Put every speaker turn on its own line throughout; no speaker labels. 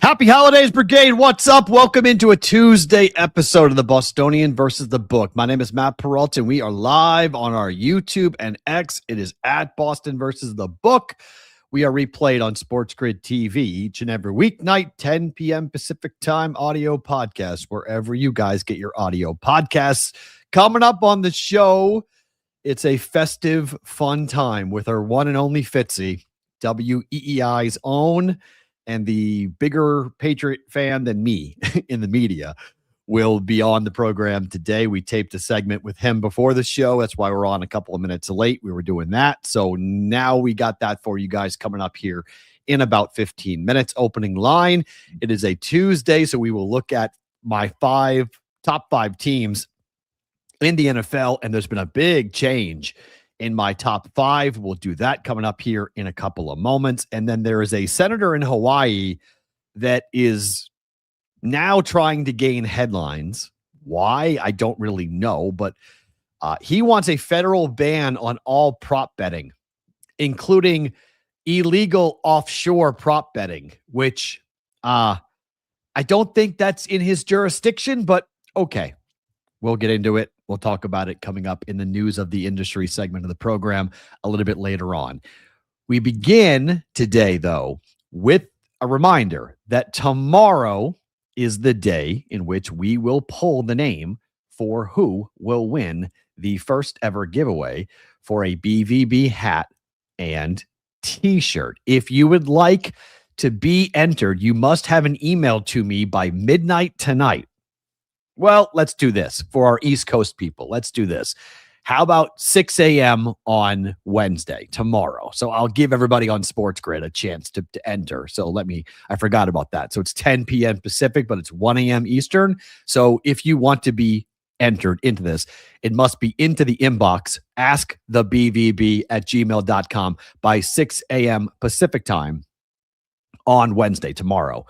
Happy holidays, Brigade. What's up? Welcome into a Tuesday episode of the Bostonian versus the Book. My name is Matt Peralta, and we are live on our YouTube and X. It is at Boston versus the Book. We are replayed on Sports Grid TV each and every weeknight, 10 p.m. Pacific time, audio podcast, wherever you guys get your audio podcasts. Coming up on the show, it's a festive, fun time with our one and only Fitzy, WEEI's own, and the bigger Patriot fan than me in the media will be on the program today. We taped a segment with him before the show. That's why we're on a couple of minutes late. We were doing that. So now we got that for you guys coming up here in about 15 minutes. Opening line. It is a Tuesday, so we will look at my top five teams in the NFL, and there's been a big change in my top five. We'll do that coming up here in a couple of moments. And then there is a senator in Hawaii that is now trying to gain headlines. Why? I don't really know, but he wants a federal ban on all prop betting, including illegal offshore prop betting, which I don't think that's in his jurisdiction, but okay. We'll get into it. We'll talk about it coming up in the news of the industry segment of the program a little bit later on. We begin today, though, with a reminder that tomorrow is the day in which we will pull the name for who will win the first ever giveaway for a BVB hat and t-shirt. If you would like to be entered, you must have an email to me by midnight tonight. Well, let's do this for our East Coast people. Let's do this. How about 6 a.m. on Wednesday, tomorrow? So I'll give everybody on Sports Grid a chance to enter. So I forgot about that. So it's 10 p.m. Pacific, but it's 1 a.m. Eastern. So if you want to be entered into this, it must be into the inbox, askthebvb@gmail.com by 6 a.m. Pacific time on Wednesday, tomorrow.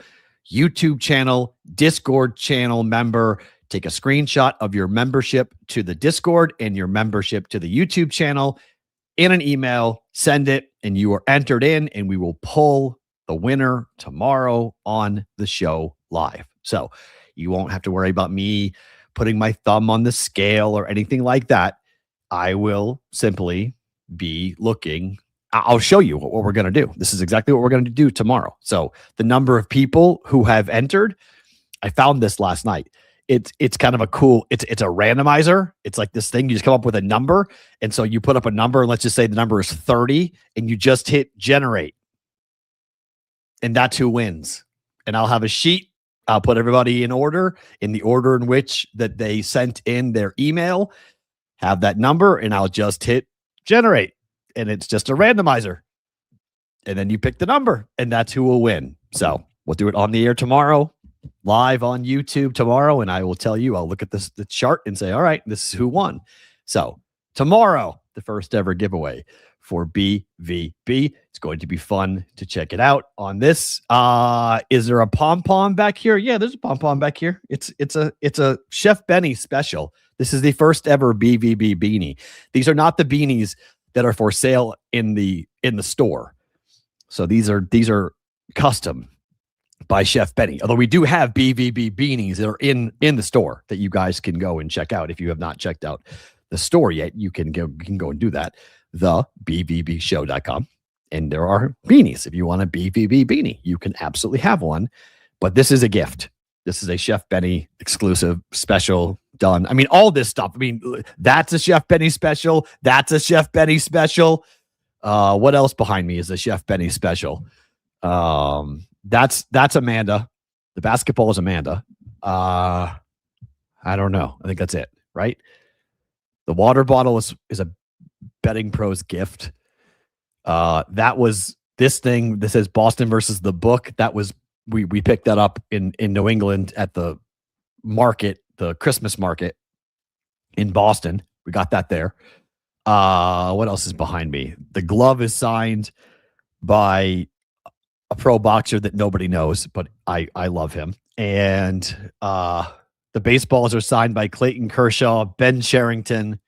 YouTube channel, Discord channel member. Take a screenshot of your membership to the Discord and your membership to the YouTube channel in an email, send it, and you are entered in, and we will pull the winner tomorrow on the show live. So you won't have to worry about me putting my thumb on the scale or anything like that. I will simply be looking. I'll show you what we're going to do. This is exactly what we're going to do tomorrow. So the number of people who have entered, I found this last night. It's kind of a cool, it's a randomizer. It's like this thing, you just come up with a number. And so you put up a number, and let's just say the number is 30, and you just hit generate. And that's who wins. And I'll have a sheet. I'll put everybody in order, in the order in which that they sent in their email, have that number, and I'll just hit generate. And it's just a randomizer. And then you pick the number, and that's who will win. So we'll do it on the air tomorrow, live on YouTube tomorrow, and I will tell you, I'll look at the chart and say, all right, this is who won. So tomorrow, the first ever giveaway for BVB. It's going to be fun to check it out on this. Is there a pom-pom back here? Yeah, there's a pom-pom back here. It's a Chef Benny special. This is the first ever BVB beanie. These are not the beanies that are for sale in the store. So these are custom by Chef Benny. Although we do have BVB beanies that are in the store that you guys can go and check out. If you have not checked out the store yet, you can go and do that. TheBVBshow.com. And there are beanies. If you want a BVB beanie, you can absolutely have one. But this is a gift. This is a Chef Benny exclusive special done. I mean, all this stuff. I mean, that's a Chef Benny special. That's a Chef Benny special. What else behind me is a Chef Benny special? That's Amanda. The basketball is Amanda. I don't know. I think that's it, right? The water bottle is a Betting Pros gift. That was this thing. This is Boston versus the Book. That was we picked that up in New England at the market, the Christmas market in Boston. We got that there. What else is behind me? The glove is signed by a pro boxer that nobody knows, but I love him. And the baseballs are signed by Clayton Kershaw, Ben Sherrington,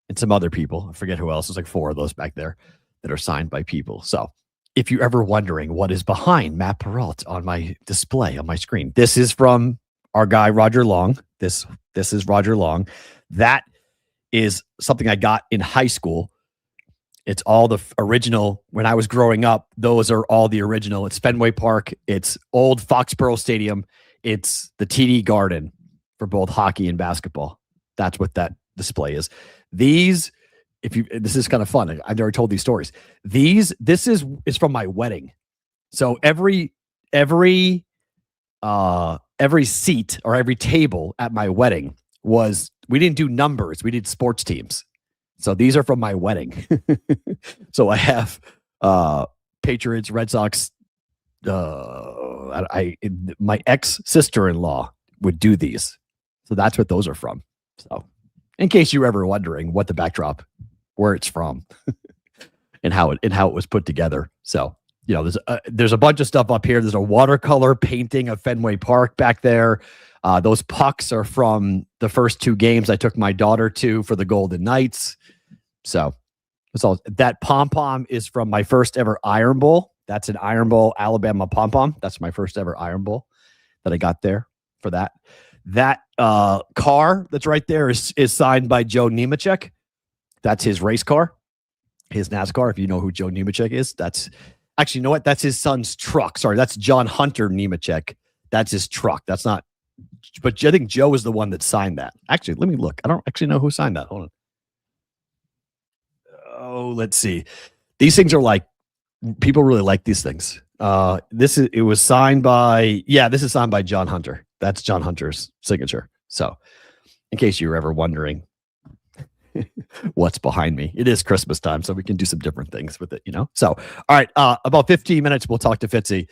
and some other people. I forget who else. There's like 4 of those back there that are signed by people. So if you're ever wondering what is behind Matt Peralt on my display on my screen, this is from our guy Roger Long. This is Roger Long. That is something I got in high school. It's all the original. When I was growing up, those are all the original. It's Fenway Park. It's old Foxborough Stadium. It's the TD Garden for both hockey and basketball. That's what that display is. These, this is kind of fun. I've never told these stories. This is from my wedding. So every seat or every table at my wedding we didn't do numbers. We did sports teams. So these are from my wedding. So I have Patriots, Red Sox. My ex-sister-in-law would do these. So that's what those are from. So in case you're ever wondering what the backdrop, where it's from, and how it was put together. So, there's a bunch of stuff up here. There's a watercolor painting of Fenway Park back there. Those pucks are from the first 2 games I took my daughter to for the Golden Knights. So it's all that pom-pom is from my first ever Iron Bowl. That's an Iron Bowl, Alabama pom-pom. That's my first ever Iron Bowl that I got there for that. That car that's right there is signed by Joe Nemechek. That's his race car, his NASCAR. If you know who Joe Nemechek is, that's actually, you know what? That's his son's truck. Sorry, that's John Hunter Nemechek. That's his truck. That's not, but I think Joe is the one that signed that. Actually, let me look. I don't actually know who signed that. Hold on. Oh, let's see. These things are like, people really like these things. This is signed by John Hunter. That's John Hunter's signature. So in case you were ever wondering what's behind me, it is Christmas time, so we can do some different things with it, So, all right, about 15 minutes, we'll talk to Fitzy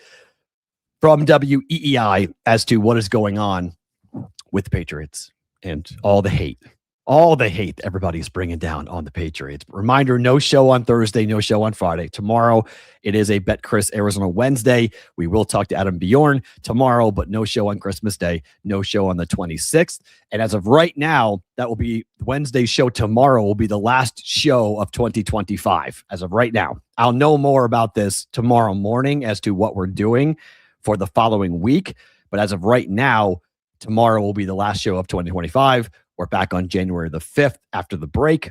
from WEEI as to what is going on with the Patriots and all the hate everybody's bringing down on the Patriots. Reminder, no show on Thursday, no show on Friday. Tomorrow, it is a Bet Chris Arizona Wednesday. We will talk to Adam Bjorn tomorrow, but no show on Christmas Day, no show on the 26th. And as of right now, that will be Wednesday's show tomorrow will be the last show of 2025. As of right now, I'll know more about this tomorrow morning as to what we're doing for the following week. But as of right now, tomorrow will be the last show of 2025. We're back on January the 5th after the break,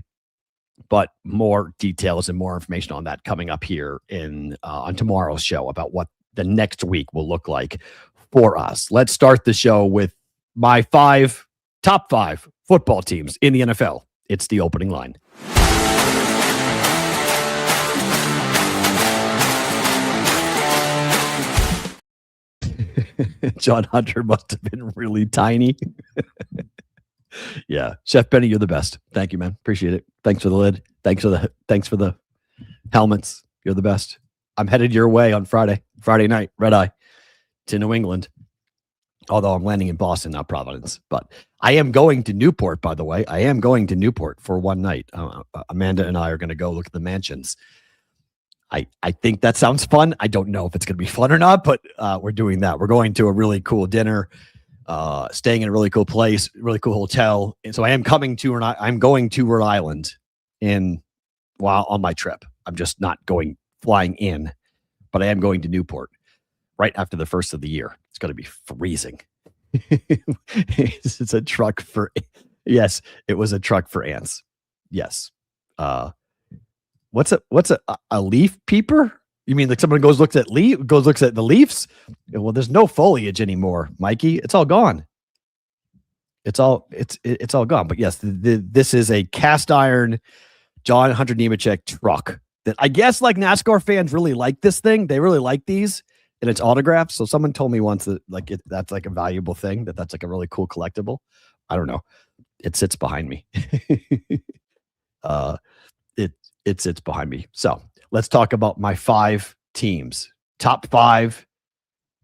but more details and more information on that coming up here on tomorrow's show about what the next week will look like for us. Let's start the show with my top five football teams in the NFL. It's the opening line. John Hunter must have been really tiny. Yeah, Chef Benny, you're the best. Thank you, man. Appreciate it. Thanks for the lid. Thanks for the helmets. You're the best. I'm headed your way on Friday night, red eye to New England. Although I'm landing in Boston, not Providence, but I am going to Newport. By the way, I am going to Newport for one night. Amanda and I are going to go look at the mansions. I think that sounds fun. I don't know if it's going to be fun or not, but we're doing that. We're going to a really cool dinner. Staying in a really cool place, really cool hotel. And so I'm going to Rhode Island while on my trip. I'm just not flying in, but I am going to Newport right after the first of the year. It's going to be freezing. It's a truck yes, it was a truck for ants. Yes. What's a leaf peeper? You mean like someone looks at the leaves? Well, there's no foliage anymore, Mikey. It's all gone. It's all gone. But yes, this is a cast iron John Hunter Nemechek truck that I guess like NASCAR fans really like this thing. They really like these and it's autographed. So someone told me once that that's like a valuable thing, that's like a really cool collectible. I don't know. It sits behind me. It sits behind me. So let's talk about my top 5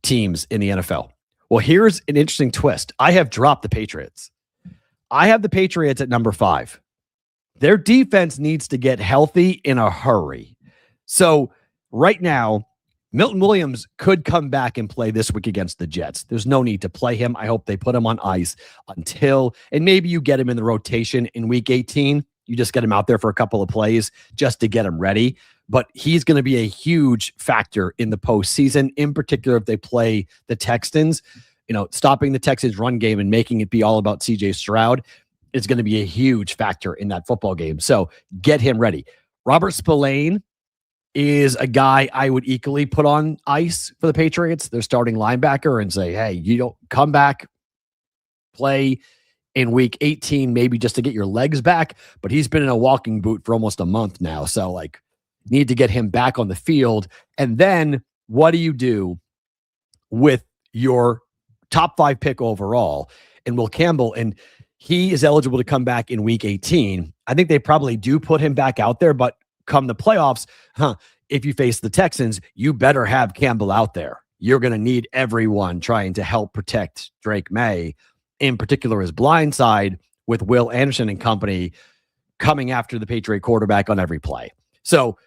teams in the NFL. Well, here's an interesting twist. I have dropped the Patriots. I have the Patriots at number 5. Their defense needs to get healthy in a hurry. So right now, Milton Williams could come back and play this week against the Jets. There's no need to play him. I hope they put him on ice and maybe you get him in the rotation in week 18. You just get him out there for a couple of plays just to get him ready. but he's going to be a huge factor in the postseason, in particular if they play the Texans. Stopping the Texans run game and making it be all about CJ Stroud is going to be a huge factor in that football game. So get him ready. Robert Spillane is a guy I would equally put on ice for the Patriots. They're starting linebacker, and say, hey, you don't come back, play in week 18, maybe just to get your legs back. But he's been in a walking boot for almost a month now. So need to get him back on the field. And then what do you do with your top 5 pick overall and Will Campbell? And he is eligible to come back in week 18. I think they probably do put him back out there, but come the playoffs, if you face the Texans, you better have Campbell out there. You're going to need everyone trying to help protect Drake May, in particular his blind side, with Will Anderson and company coming after the Patriot quarterback on every play. So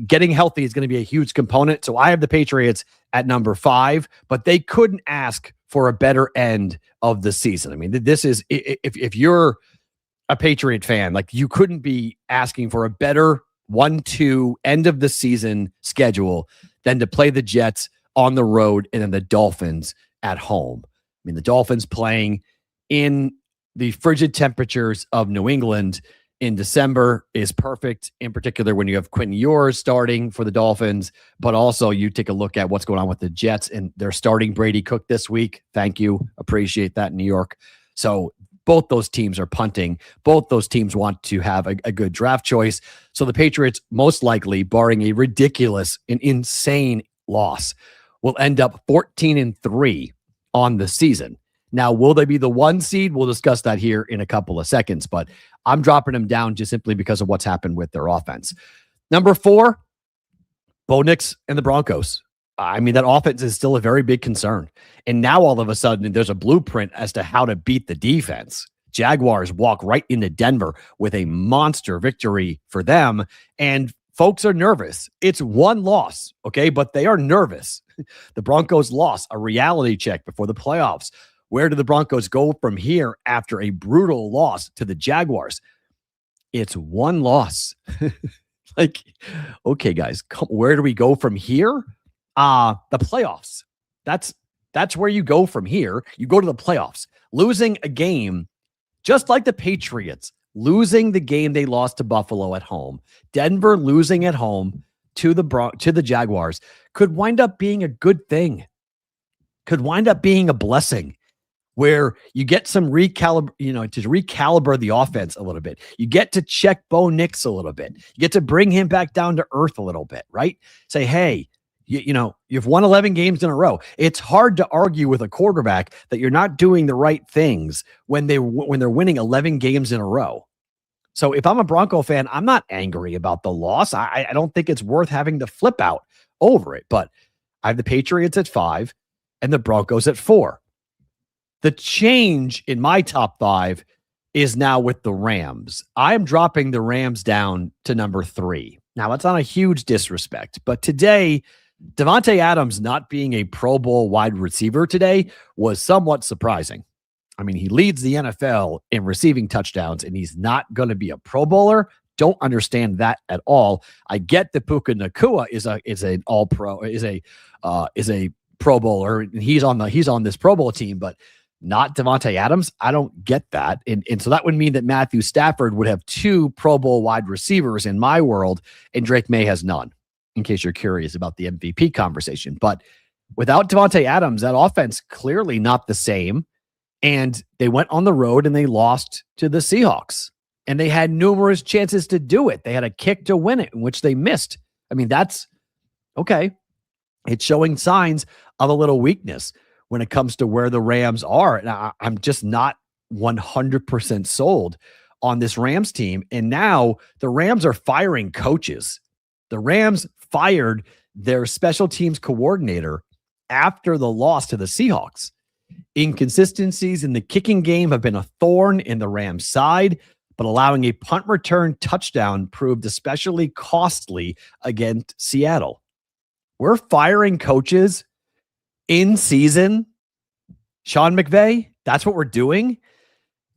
getting healthy is going to be a huge component. So I have the Patriots at number 5, but they couldn't ask for a better end of the season. I mean, this is, if you're a Patriot fan, you couldn't be asking for a better 1-2 end of the season schedule than to play the Jets on the road and then the Dolphins at home. I mean, the Dolphins playing in the frigid temperatures of New England in December is perfect, in particular when you have Quentin Ewers starting for the Dolphins, but also you take a look at what's going on with the Jets, and they're starting Brady Cook this week. Thank you. Appreciate that, New York. So both those teams are punting. Both those teams want to have a good draft choice. So the Patriots, most likely, barring a ridiculous and insane loss, will end up 14-3 on the season. Now, will they be the 1 seed? We'll discuss that here in a couple of seconds, but I'm dropping them down just simply because of what's happened with their offense. Number 4, Bo Nix and the Broncos. I mean, that offense is still a very big concern. And now all of a sudden, there's a blueprint as to how to beat the defense. Jaguars walk right into Denver with a monster victory for them. And folks are nervous. It's 1 loss, okay? But they are nervous. The Broncos lost a reality check before the playoffs. Where do the Broncos go from here after a brutal loss to the Jaguars? It's 1 loss. Okay, guys, where do we go from here? The playoffs. That's where you go from here. You go to the playoffs. Losing a game, just like the Patriots, losing the game they lost to Buffalo at home, Denver losing at home to the Jaguars could wind up being a good thing. Could wind up being a blessing, where you get some to recalibrate the offense a little bit. You get to check Bo Nix a little bit. You get to bring him back down to earth a little bit, right? Say, hey, you've won 11 games in a row. It's hard to argue with a quarterback that you're not doing the right things when they're winning 11 games in a row. So if I'm a Bronco fan, I'm not angry about the loss. I don't think it's worth having to flip out over it, but I have the Patriots at 5 and the Broncos at 4. The change in my top 5 is now with the Rams. I'm dropping the Rams down to number 3. Now, that's not a huge disrespect, but today, Davante Adams not being a Pro Bowl wide receiver today was somewhat surprising. I mean, he leads the NFL in receiving touchdowns, and he's not going to be a Pro Bowler. Don't understand that at all. I get that Puka Nacua is an All Pro, is a Pro Bowler, and he's on this Pro Bowl team, but not Davante Adams. I don't get that, and so that would mean that Matthew Stafford would have 2 Pro Bowl wide receivers in my world, and Drake May has none. In case you're curious about the MVP conversation, but without Davante Adams, that offense clearly not the same. And they went on the road and they lost to the Seahawks, and they had numerous chances to do it. They had a kick to win it, in which they missed. I mean, that's okay. It's showing signs of a little weakness when it comes to where the Rams are. And I'm just not 100% sold on this Rams team. And now the Rams are firing coaches. The Rams fired their special teams coordinator after the loss to the Seahawks. Inconsistencies in the kicking game have been a thorn in the Rams' side, but allowing a punt return touchdown proved especially costly against Seattle. We're firing coaches in season. Sean McVay, that's what we're doing.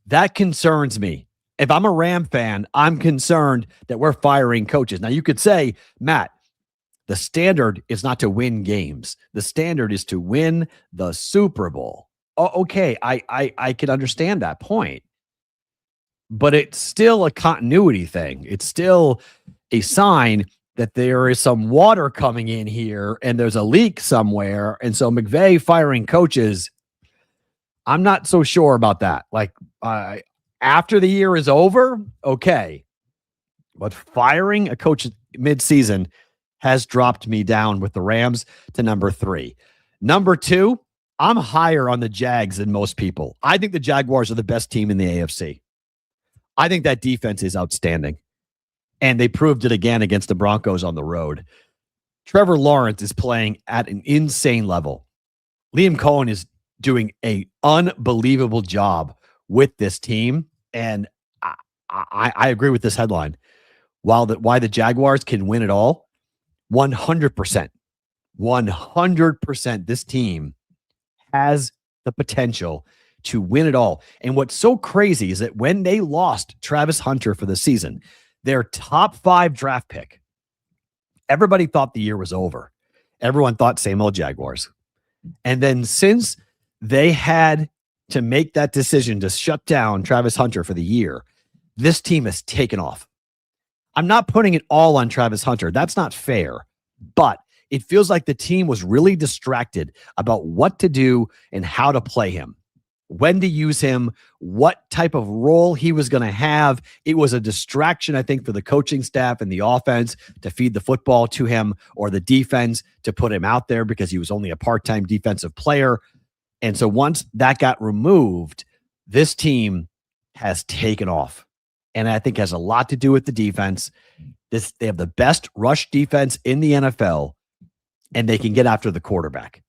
That concerns me. If I'm a Ram fan, I'm concerned that we're firing coaches. Now, you could say, Matt, the standard is not to win games. The standard is to win the Super Bowl. Oh, okay, I can understand that point. But it's still a continuity thing. It's still a sign that there is some water coming in here and there's a leak somewhere. And so McVay firing coaches, I'm not so sure about that. Like, after the year is over, okay. But firing a coach midseason has dropped me down with the Rams to number 3. Number 2, I'm higher on the Jags than most people. I think the Jaguars are the best team in the AFC. I think that defense is outstanding. And they proved it again against the Broncos on the road. Trevor Lawrence is playing at an insane level. Liam Cohen is doing an unbelievable job with this team. And I agree with this headline. Why the Jaguars can win it all, 100%. 100% this team has the potential to win it all. And what's so crazy is that when they lost Travis Hunter for the season, their top 5 draft pick, everybody thought the year was over. Everyone thought same old Jaguars. And then since they had to make that decision to shut down Travis Hunter for the year, this team has taken off. I'm not putting it all on Travis Hunter. That's not fair. But it feels like the team was really distracted about what to do and how to play him, when to use him, what type of role he was going to have. It was a distraction, I think, for the coaching staff and the offense to feed the football to him, or the defense to put him out there because he was only a part-time defensive player. And so once that got removed, this team has taken off. And I think has a lot to do with the defense. They have the best rush defense in the NFL, and they can get after the quarterback.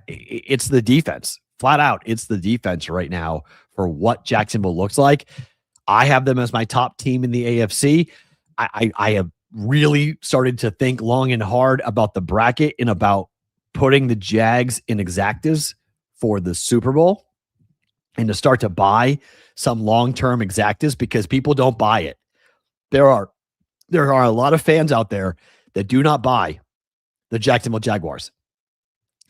It's the defense. Flat out, it's the defense right now for what Jacksonville looks like. I have them as my top team in the AFC. I have really started to think long and hard about the bracket and about putting the Jags in exactas for the Super Bowl, and to start to buy some long-term exactas because people don't buy it. There are a lot of fans out there that do not buy the Jacksonville Jaguars.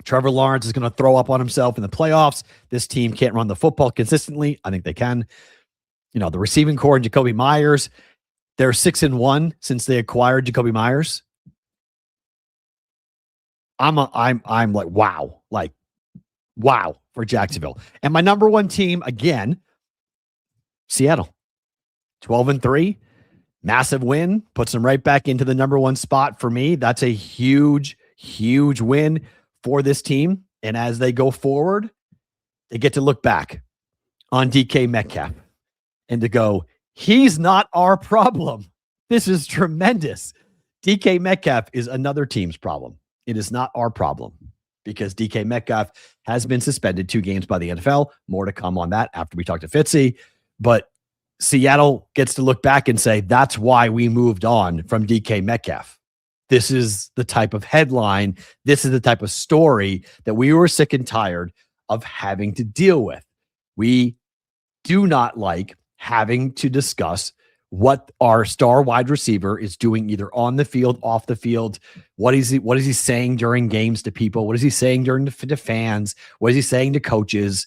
Trevor Lawrence is going to throw up on himself in the playoffs. This team can't run the football consistently. I think they can. The receiving core and Jacoby Myers, they're 6-1 since they acquired Jacoby Myers. I'm like, wow for Jacksonville. And my number 1 team, again, Seattle. 12-3, massive win, puts them right back into the number 1 spot for me. That's a huge, huge win for this team. And as they go forward, they get to look back on DK Metcalf and to go, he's not our problem. This is tremendous. DK Metcalf is another team's problem. It is not our problem, because DK Metcalf has been suspended 2 games by the NFL. More to come on that after we talk to Fitzy. But Seattle gets to look back and say, that's why we moved on from DK Metcalf. This is the type of headline. This is the type of story that we were sick and tired of having to deal with. We do not like having to discuss what our star wide receiver is doing, either on the field, off the field. What is he saying during games to people? What is he saying to fans? What is he saying to coaches?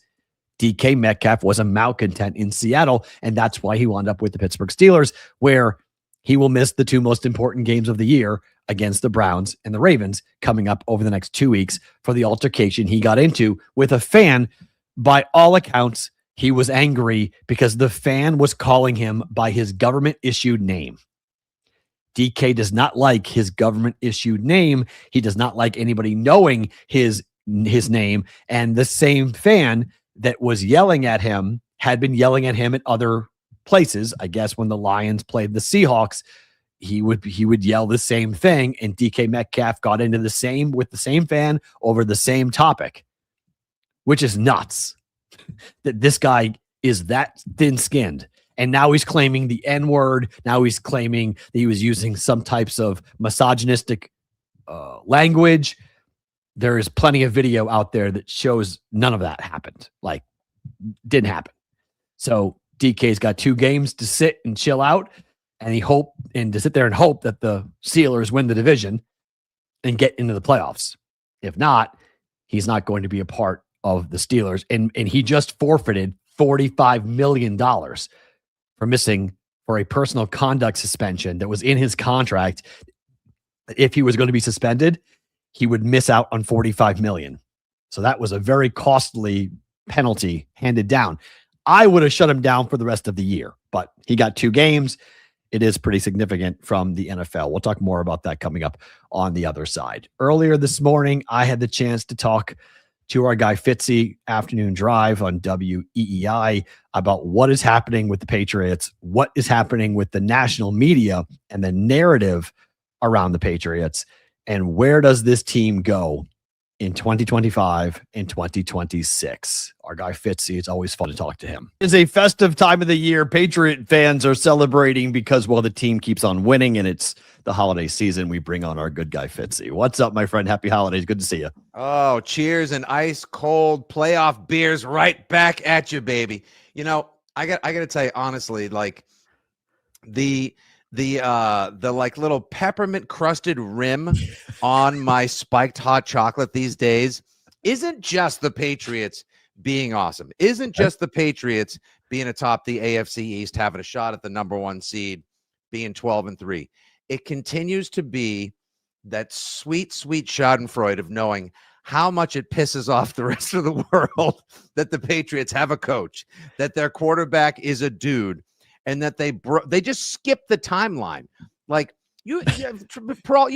DK Metcalf was a malcontent in Seattle, and that's why he wound up with the Pittsburgh Steelers, where he will miss the 2 most important games of the year against the Browns and the Ravens coming up over the next 2 weeks for the altercation he got into with a fan. By all accounts, he was angry because the fan was calling him by his government-issued name. DK does not like his government-issued name. He does not like anybody knowing his name. And the same fan that was yelling at him had been yelling at him at other places. I guess when the Lions played the Seahawks, he would yell the same thing, and DK Metcalf got into with the same fan over the same topic, which is nuts. That this guy is that thin-skinned, and now he's claiming the N-word. Now he's claiming that he was using some types of misogynistic language. There is plenty of video out there that shows none of that happened. Like, didn't happen. So DK's got 2 games to sit and chill out, and to sit there and hope that the Steelers win the division and get into the playoffs. If not, he's not going to be a part of the Steelers. And he just forfeited $45 million for a personal conduct suspension that was in his contract. If he was going to be suspended, he would miss out on $45 million. So that was a very costly penalty handed down. I would have shut him down for the rest of the year, but he got 2 games. It is pretty significant from the NFL. We'll talk more about that coming up on the other side. Earlier this morning, I had the chance to talk to our guy Fitzy, afternoon drive on WEEI, about what is happening with the Patriots, what is happening with the national media and the narrative around the Patriots, and where does this team go in 2025 and 2026. Our guy Fitzy, it's always fun to talk to him. It's a festive time of the year. Patriot fans are celebrating because, well, the team keeps on winning and it's the holiday season. We bring on our good guy Fitzy. What's up, my friend? Happy holidays. Good to see you.
Oh, cheers and ice cold playoff beers right back at you, baby. You know, I got to tell you honestly, like the like little peppermint crusted rim on my spiked hot chocolate these days isn't just the Patriots being awesome. Isn't just the Patriots being atop the AFC East, having a shot at the #1 seed, being 12-3. It continues to be that sweet, sweet schadenfreude of knowing how much it pisses off the rest of the world that the Patriots have a coach, that their quarterback is a dude, and that they just skip the timeline. Like you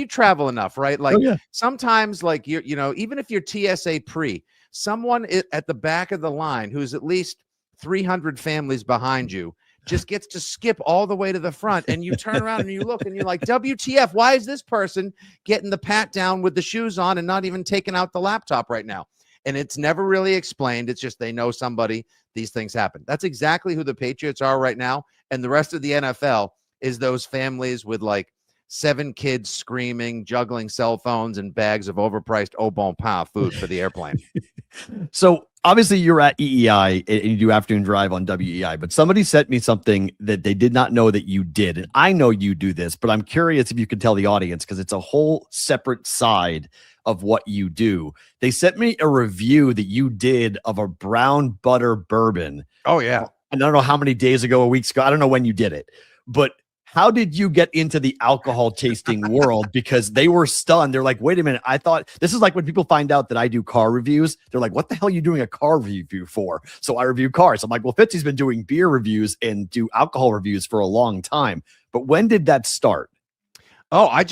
travel enough, right? Like sometimes, like you know, even if you're TSA pre, someone at the back of the line who's at least 300 families behind you just gets to skip all the way to the front, and you turn around and you look and you're like, WTF, why is this person getting the pat down with the shoes on and not even taking out the laptop right now? And it's never really explained. It's just they know somebody, these things happen. That's exactly who the Patriots are right now. And the rest of the NFL is those families with like 7 kids screaming, juggling cell phones and bags of overpriced au bon pain food for the airplane.
So obviously you're at EEI and you do afternoon drive on WEEI, but somebody sent me something that they did not know that you did. And I know you do this, but I'm curious if you could tell the audience, because it's a whole separate side of what you do. They sent me a review that you did of a brown butter bourbon.
Oh, yeah.
And I don't know how many days ago or weeks ago. I don't know when you did it, but how did you get into the alcohol tasting world? Because they were stunned. They're like, wait a minute. I thought this is like when people find out that I do car reviews. They're like, what the hell are you doing a car review for? So I review cars. I'm like, well, Fitzy's been doing beer reviews and do alcohol reviews for a long time. But when did that start?
Oh, I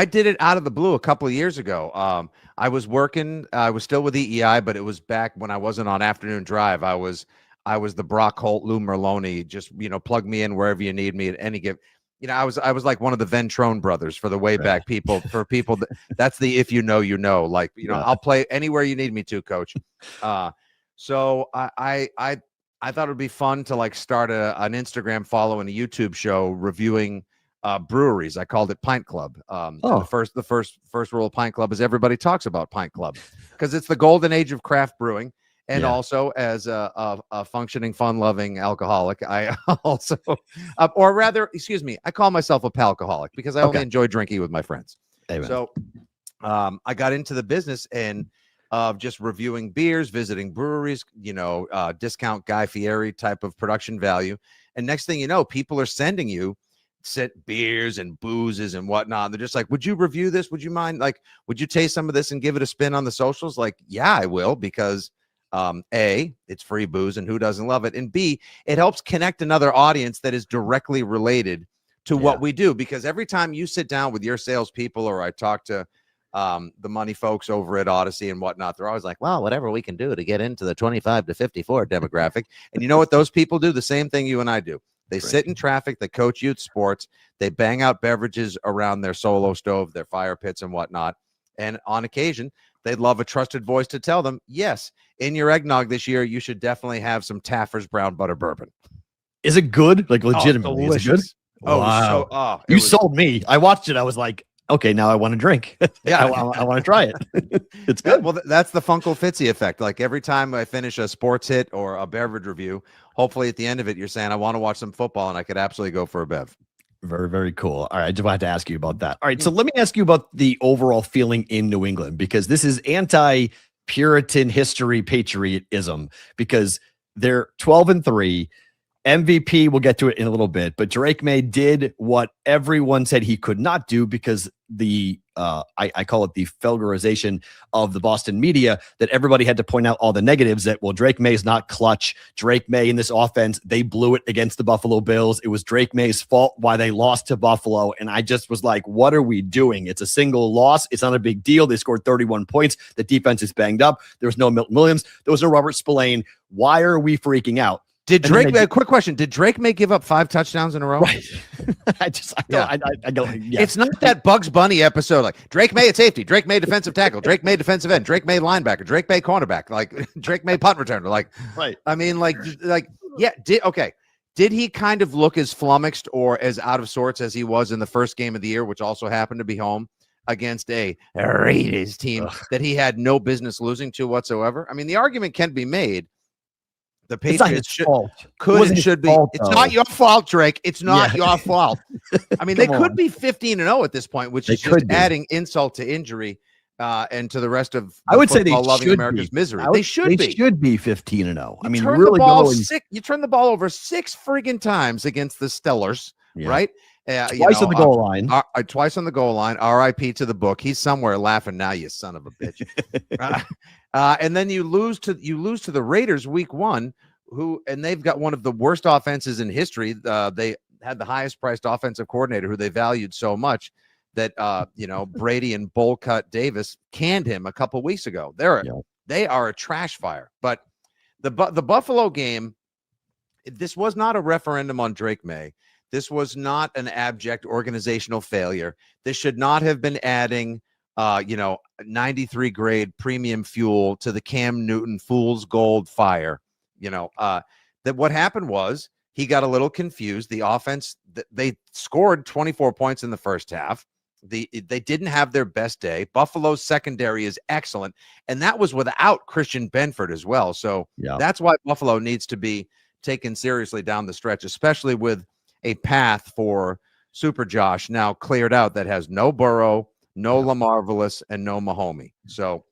did it out of the blue a couple of years ago. I was working. I was still with EEI, but it was back when I wasn't on afternoon drive. I was the Brock Holt, Lou Merlone. Just, you know, plug me in wherever you need me at any given. You know, I was like one of the Ventrone brothers for the way back people. For people, that's the if you know, you know. Like, you know, I'll play anywhere you need me to, coach. So I thought it would be fun to like start an Instagram follow and a YouTube show reviewing breweries. I called it Pint Club. The first rule of Pint Club is everybody talks about Pint Club because it's the golden age of craft brewing. And also, as a functioning, fun-loving alcoholic, I also, or rather, excuse me, I call myself a palcoholic because I only enjoy drinking with my friends.
Amen.
So I got into the business and of just reviewing beers, visiting breweries, you know, discount Guy Fieri type of production value. And next thing you know, people are sending you beers and boozes and whatnot. They're just like, would you review this? Would you mind? Like, would you taste some of this and give it a spin on the socials? Like, yeah, I will, because A, it's free booze and who doesn't love it? And B, it helps connect another audience that is directly related to what we do. Because every time you sit down with your salespeople, or I talk to the money folks over at Odyssey and whatnot, they're always like, well, whatever we can do to get into the 25 to 54 demographic. And you know what those people do? The same thing you and I do. They sit in traffic, they coach youth sports, they bang out beverages around their solo stove, their fire pits and whatnot. And on occasion, they'd love a trusted voice to tell them, yes, in your eggnog this year, you should definitely have some Taffer's brown butter bourbon.
Is it good? Like legitimately, is it good?
Oh,
wow.
so,
you sold me. I watched it. I was like, okay, now I want to drink.
Yeah.
I want to try it. It's
Yeah,
good.
well, that's the Funkle Fitzy effect. Like every time I finish a sports hit or a beverage review, hopefully at the end of it, you're saying, I want to watch some football, and I could absolutely go for a bev.
Very, very cool. All right. I just wanted to ask you about that. All right. So let me ask you about the overall feeling in New England, because this is anti-Puritan history patriotism, because they're 12-3. MVP, we'll get to it in a little bit, but Drake May did what everyone said he could not do, because the I call it the Felgerization of the Boston media, that everybody had to point out all the negatives, that, well, Drake May's not clutch. Drake May in this offense, they blew it against the Buffalo Bills. It was Drake May's fault why they lost to Buffalo. And I just was like, what are we doing? It's a single loss. It's not a big deal. They scored 31 points. The defense is banged up. There was no Milton Williams. There was no Robert Spillane. Why are we freaking out?
Did Drake May, quick question, did Drake May give up 5 touchdowns in a row?
Right. I don't, yeah.
It's not that Bugs Bunny episode, like Drake May at safety, Drake May defensive tackle, Drake May defensive end, Drake May linebacker, Drake May cornerback, like Drake May punt returner. Like,
right.
I mean, yeah. Did he kind of look as flummoxed or as out of sorts as he was in the first game of the year, which also happened to be home against a Raiders team that he had no business losing to whatsoever? I mean, the argument can be made. The Patriots should be. It's not your fault, Drake. It's not your fault. I mean, they could be 15-0 at this point, which is just adding insult to injury and to the rest of
I would say they
loving
should
America's
be.
misery.
They should be 15-0. I mean,
turn
really
you turn the ball over 6 friggin' times against the Steelers, right?
Twice on the goal line.
Twice on the goal line. RIP to the book. He's somewhere laughing now, you son of a bitch. And then you lose to the Raiders week 1, and they've got one of the worst offenses in history. They had the highest priced offensive coordinator who they valued so much that Brady and bowl cut Davis canned him a couple weeks ago. They are a trash fire. But the Buffalo game, this was not a referendum on Drake May. This was not an abject organizational failure. This should not have been adding 93 grade premium fuel to the Cam Newton fool's gold fire. That what happened was he got a little confused. The offense, they scored 24 points in the first half. They didn't have their best day. Buffalo's secondary is excellent, and that was without Christian Benford as well. So that's why Buffalo needs to be taken seriously down the stretch, especially with a path for Super Josh now cleared out that has no Burrow, no LaMarvelous, and no Mahomes. So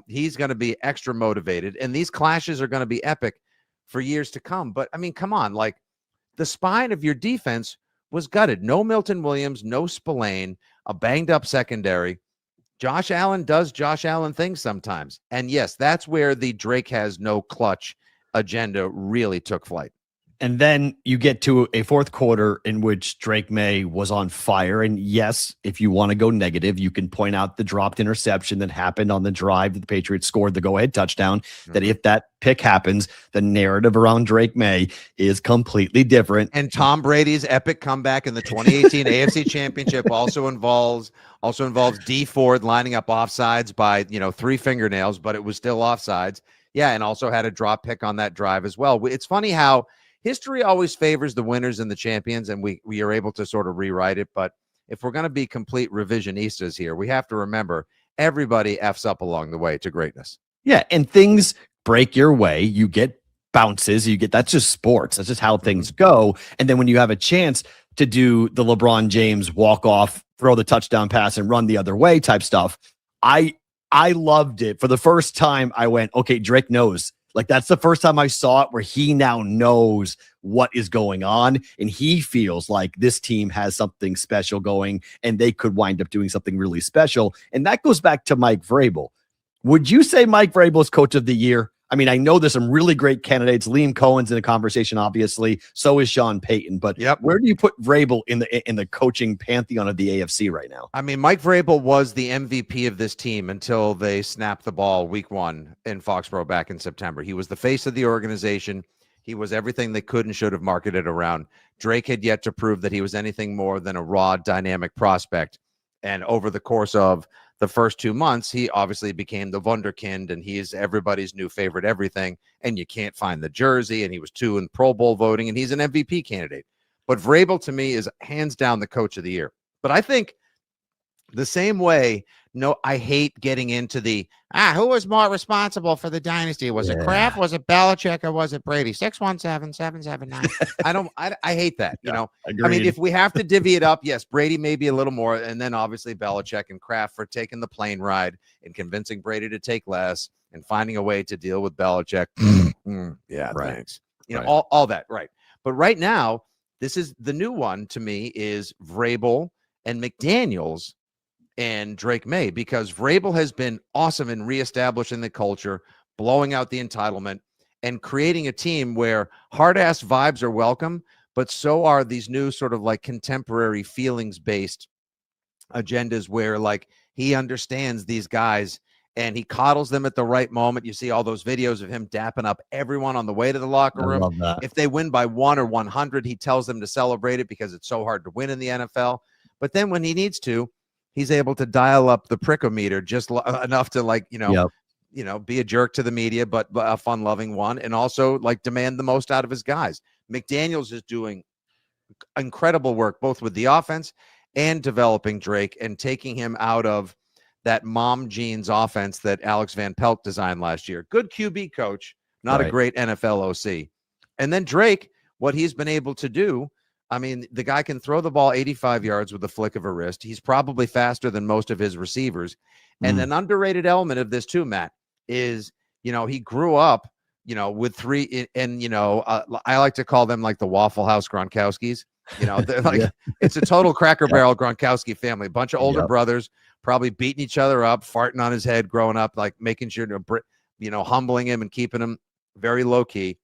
he's going to be extra motivated, and these clashes are going to be epic for years to come. But I mean, come on, like the spine of your defense was gutted. No Milton Williams, no Spillane, a banged up secondary. Josh Allen does Josh Allen things sometimes. And yes, that's where the Drake has no clutch agenda really took flight.
And then you get to a fourth quarter in which Drake May was on fire. And yes, if you want to go negative, you can point out the dropped interception that happened on the drive that the Patriots scored the go-ahead touchdown. That if that pick happens, the narrative around Drake May is completely different.
And Tom Brady's epic comeback in the 2018 AFC Championship also involves Dee Ford lining up offsides by 3 fingernails, but it was still offsides. Yeah, and also had a drop pick on that drive as well. It's funny how history always favors the winners and the champions, and we are able to sort of rewrite it. But if we're going to be complete revisionistas here, we have to remember everybody F's up along the way to greatness.
Yeah, and things break your way. You get bounces. That's just sports. That's just how things go. And then when you have a chance to do the LeBron James walk off, throw the touchdown pass, and run the other way type stuff, I loved it. For the first time, I went, okay, Drake knows. Like, that's the first time I saw it where he now knows what is going on, and he feels like this team has something special going, and they could wind up doing something really special. And that goes back to Mike Vrabel. Would you say Mike Vrabel is coach of the year? I mean, I know there's some really great candidates. Liam Cohen's in the conversation, obviously. So is Sean Payton. But where do you put Vrabel in the coaching pantheon of the AFC right now?
I mean, Mike Vrabel was the MVP of this team until they snapped the ball week 1 in Foxborough back in September. He was the face of the organization. He was everything they could and should have marketed around. Drake had yet to prove that he was anything more than a raw, dynamic prospect. And over the course of the first 2 months, he obviously became the wunderkind, and he is everybody's new favorite everything, and you can't find the jersey, and he was 2 in Pro Bowl voting, and he's an MVP candidate. But Vrabel, to me, is hands down the coach of the year. But I think the same way. No, I hate getting into the who was more responsible for the dynasty? Was it Kraft? Was it Belichick? Or was it Brady? 617-779. I hate that. You know,
Agreed.
I mean, if we have to divvy it up, yes, Brady maybe a little more, and then obviously Belichick and Kraft for taking the plane ride and convincing Brady to take less and finding a way to deal with Belichick. Yeah,
Right.
thanks. You know, all that, right? But right now, this is the new one to me is Vrabel and McDaniels and Drake May, because Vrabel has been awesome in reestablishing the culture, blowing out the entitlement, and creating a team where hard-ass vibes are welcome, but so are these new sort of like contemporary feelings-based agendas where like he understands these guys and he coddles them at the right moment. You see all those videos of him dapping up everyone on the way to the locker room.
I love that.
If they win by 1 or 100, he tells them to celebrate it because it's so hard to win in the NFL. But then when he needs to, he's able to dial up the prickometer just enough to like, be a jerk to the media, but a fun-loving one, and also like demand the most out of his guys. McDaniels is doing incredible work, both with the offense and developing Drake and taking him out of that mom jeans offense that Alex Van Pelt designed last year. Good QB coach, not a great NFL OC. And then Drake, what he's been able to do, I mean, the guy can throw the ball 85 yards with the flick of a wrist. He's probably faster than most of his receivers. And an underrated element of this too, Matt, is, he grew up, with three, and, I like to call them like the Waffle House Gronkowskis. They're like, it's a total Cracker Barrel Gronkowski family, a bunch of older brothers, probably beating each other up, farting on his head growing up, like making sure, humbling him and keeping him very low key.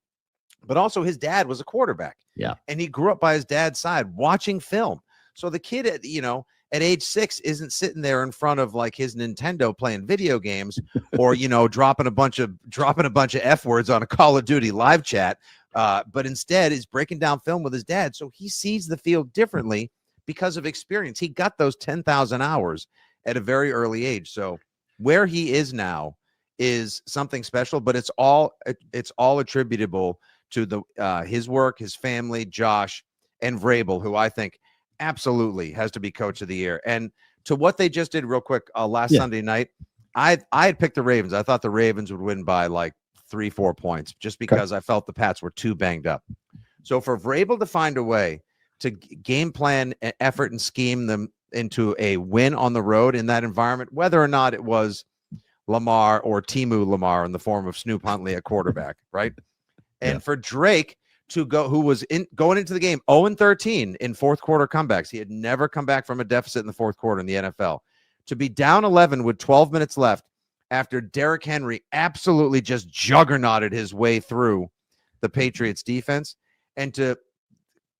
But also his dad was a quarterback.
Yeah.
And he grew up by his dad's side watching film. So the kid at age 6 isn't sitting there in front of like his Nintendo playing video games or, dropping a bunch of F words on a Call of Duty live chat. But instead is breaking down film with his dad. So he sees the field differently because of experience. He got those 10,000 hours at a very early age. So where he is now is something special, but it's all attributable to his work, his family, Josh, and Vrabel, who I think absolutely has to be coach of the year. And to what they just did real quick last Sunday night, I had picked the Ravens. I thought the Ravens would win by like 3-4 points just because I felt the Pats were too banged up. So for Vrabel to find a way to game plan, effort, and scheme them into a win on the road in that environment, whether or not it was Lamar or Timu Lamar in the form of Snoop Huntley at quarterback, right? And for Drake to go, who was going into the game 0-13 in fourth quarter comebacks. He had never come back from a deficit in the fourth quarter in the NFL. To be down 11 with 12 minutes left after Derrick Henry absolutely just juggernauted his way through the Patriots defense, and to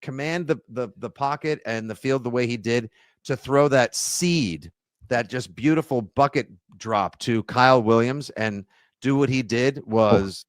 command the pocket and the field the way he did, to throw that seed, that just beautiful bucket drop to Kyle Williams and do what he did was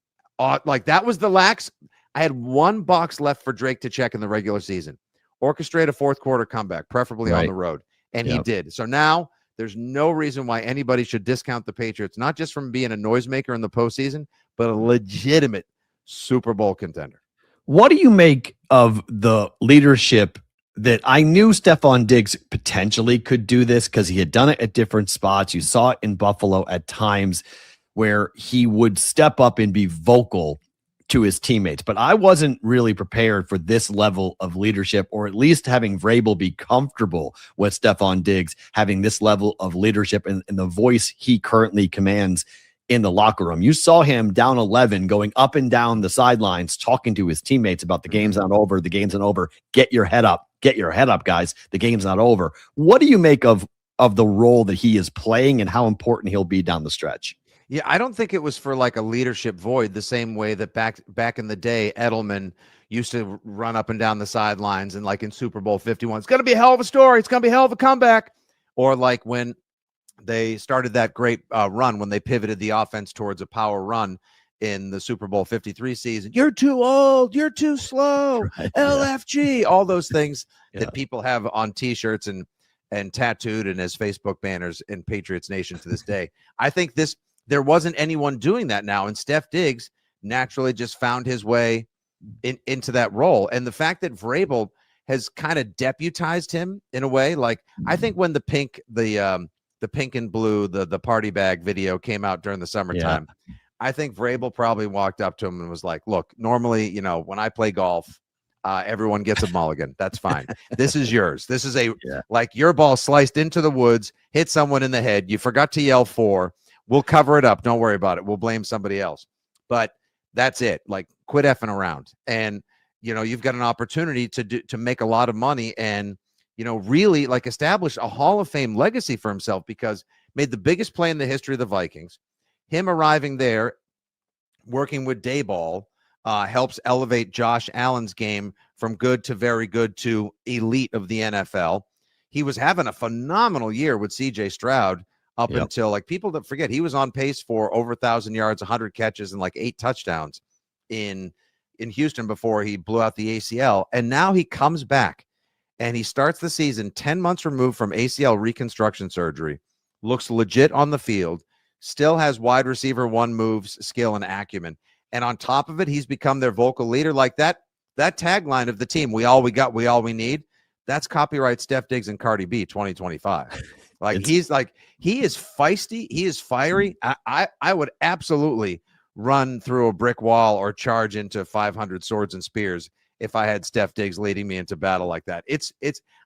like, that was the lax. I had one box left for Drake to check in the regular season. Orchestrate a fourth quarter comeback, preferably on the road. And he did. So now there's no reason why anybody should discount the Patriots, not just from being a noisemaker in the postseason, but a legitimate Super Bowl contender.
What do you make of the leadership that I knew Stephon Diggs potentially could do this because he had done it at different spots? You saw it in Buffalo at times where he would step up and be vocal to his teammates. But I wasn't really prepared for this level of leadership, or at least having Vrabel be comfortable with Stephon Diggs having this level of leadership and the voice he currently commands in the locker room. You saw him down 11 going up and down the sidelines talking to his teammates about the game's not over, the game's not over. Get your head up, guys. The game's not over. What do you make of the role that he is playing and how important he'll be down the stretch?
Yeah, I don't think it was for like a leadership void, the same way that back in the day, Edelman used to run up and down the sidelines and like in Super Bowl 51, it's going to be a hell of a story. It's going to be a hell of a comeback. Or like when they started that great run, when they pivoted the offense towards a power run in the Super Bowl 53 season. You're too old. You're too slow. Right, LFG. All those things that people have on T-shirts and tattooed and as Facebook banners in Patriots Nation to this day. I think there wasn't anyone doing that now, and Steph Diggs naturally just found his way into that role. And the fact that Vrabel has kind of deputized him in a way. Like I think when the pink and blue, the party bag video came out during the summertime, I think Vrabel probably walked up to him and was like, look, normally, you know, when I play golf, everyone gets a mulligan. That's fine. This is yours. This is like your ball sliced into the woods, hit someone in the head. You forgot to yell 4. We'll cover it up. Don't worry about it. We'll blame somebody else. But that's it. Like, quit effing around. And, you know, you've got an opportunity to make a lot of money and, you know, really like establish a Hall of Fame legacy for himself, because made the biggest play in the history of the Vikings. Him arriving there, working with Dayball, helps elevate Josh Allen's game from good to very good to elite of the NFL. He was having a phenomenal year with CJ Stroud up until, like, people that forget, he was on pace for over 1,000 yards, 100 catches, and like 8 touchdowns in Houston before he blew out the ACL. And now he comes back and he starts the season 10 months removed from ACL reconstruction surgery, looks legit on the field, still has wide receiver 1 moves, skill, and acumen. And on top of it, he's become their vocal leader. Like that tagline of the team, we all we need. That's copyright Steph Diggs and Cardi B 2025. Like he is feisty. He is fiery. I would absolutely run through a brick wall or charge into 500 swords and spears if I had Steph Diggs leading me into battle like that.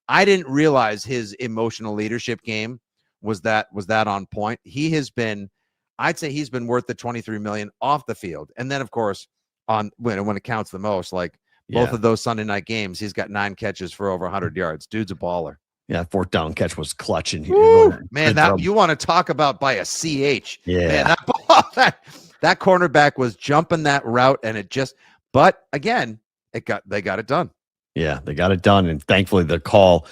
I didn't realize his emotional leadership game was that on point. He has been, I'd say he's been worth the $23 million off the field. And then of course when it counts the most, like both of those Sunday night games, he's got 9 catches for over 100 yards. Dude's a baller.
Yeah, 4th down catch was clutch. And
man, that you want to talk about by a CH. Yeah, man, that cornerback was jumping that route, and it just. But again, they got it done.
Yeah, they got it done, and thankfully the call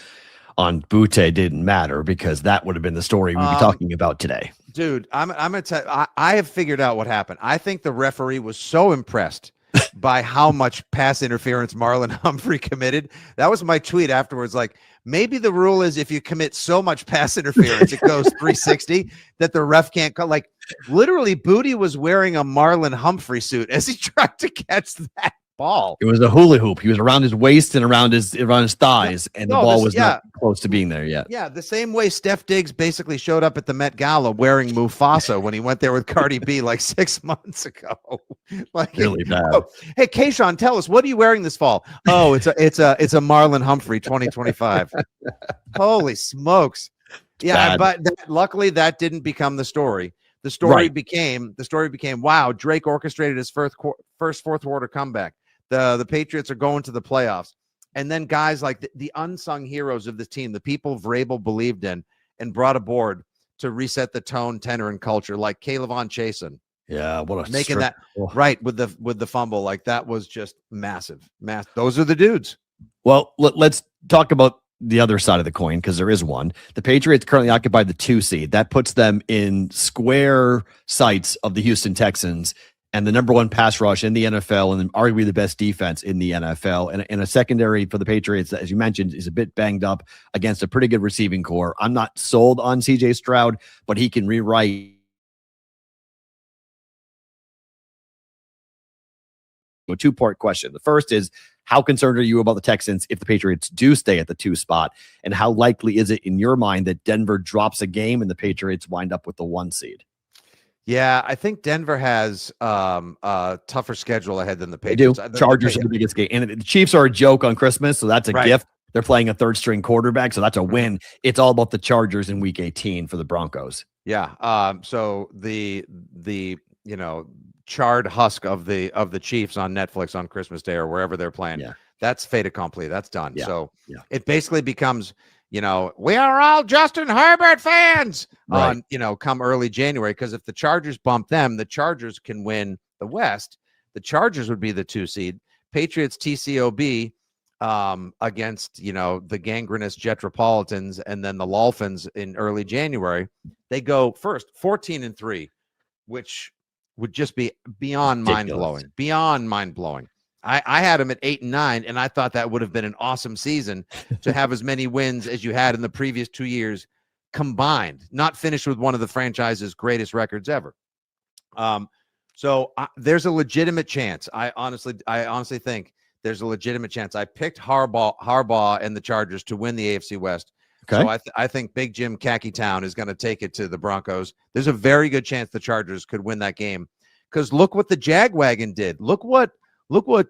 on Butte didn't matter, because that would have been the story we'd be talking about today.
Dude, I'm gonna tell you, I have figured out what happened. I think the referee was so impressed by how much pass interference Marlon Humphrey committed. That was my tweet afterwards. Like, maybe the rule is if you commit so much pass interference, it goes 360 that the ref can't call. Like, literally, Booty was wearing a Marlon Humphrey suit as he tried to catch that ball.
It was a hula hoop. He was around his waist and around his thighs, and the ball was not close to being there yet. Yeah,
the same way Steph Diggs basically showed up at the Met Gala wearing Mufasa when he went there with Cardi B like 6 months ago. Like,
really bad.
Oh, hey, Kayshawn, tell us, what are you wearing this fall? Oh, it's a Marlon Humphrey 2025. Holy smokes! Yeah, but luckily that didn't become the story. The story became wow, Drake orchestrated his first fourth quarter comeback. The Patriots are going to the playoffs. And then guys like the unsung heroes of the team, the people Vrabel believed in and brought aboard to reset the tone, tenor, and culture, like Kayvon Chasen.
Yeah, what a
making that right with the fumble. Like, that was just massive. Those are the dudes.
Well, let's talk about the other side of the coin, because there is one. The Patriots currently occupy the 2 seed. That puts them in square sights of the Houston Texans and the number 1 pass rush in the NFL, and arguably the best defense in the NFL. And a secondary for the Patriots, as you mentioned, is a bit banged up against a pretty good receiving core. I'm not sold on CJ Stroud, but he can rewrite a 2-part question. The first is, how concerned are you about the Texans if the Patriots do stay at the 2 spot? And how likely is it in your mind that Denver drops a game and the Patriots wind up with the 1 seed?
Yeah, I think Denver has a tougher schedule ahead than the Patriots.
They do. Chargers are the biggest game. And the Chiefs are a joke on Christmas, so that's a gift. They're playing a 3rd-string quarterback, so that's a win. It's all about the Chargers in Week 18 for the Broncos.
Yeah. So the charred husk of the Chiefs on Netflix on Christmas Day or wherever they're playing. Yeah. That's fait accompli. That's done. Yeah. So it basically becomes, we are all Justin Herbert fans on, come early January, because if the Chargers bump them, the Chargers can win the West. The Chargers would be the 2 seed. Patriots TCOB against, the gangrenous Jetropolitans and then the Dolphins in early January. They go first 14-3, which would just be beyond mind-blowing. I had him at 8-9, and I thought that would have been an awesome season to have as many wins as you had in the previous 2 years combined, not finished with one of the franchise's greatest records ever. So there's a legitimate chance. I honestly think there's a legitimate chance. I picked Harbaugh and the Chargers to win the AFC West.
Okay.
So I think Big Jim Khaki Town is going to take it to the Broncos. There's a very good chance the Chargers could win that game, because look what the Jagwagon did. Look what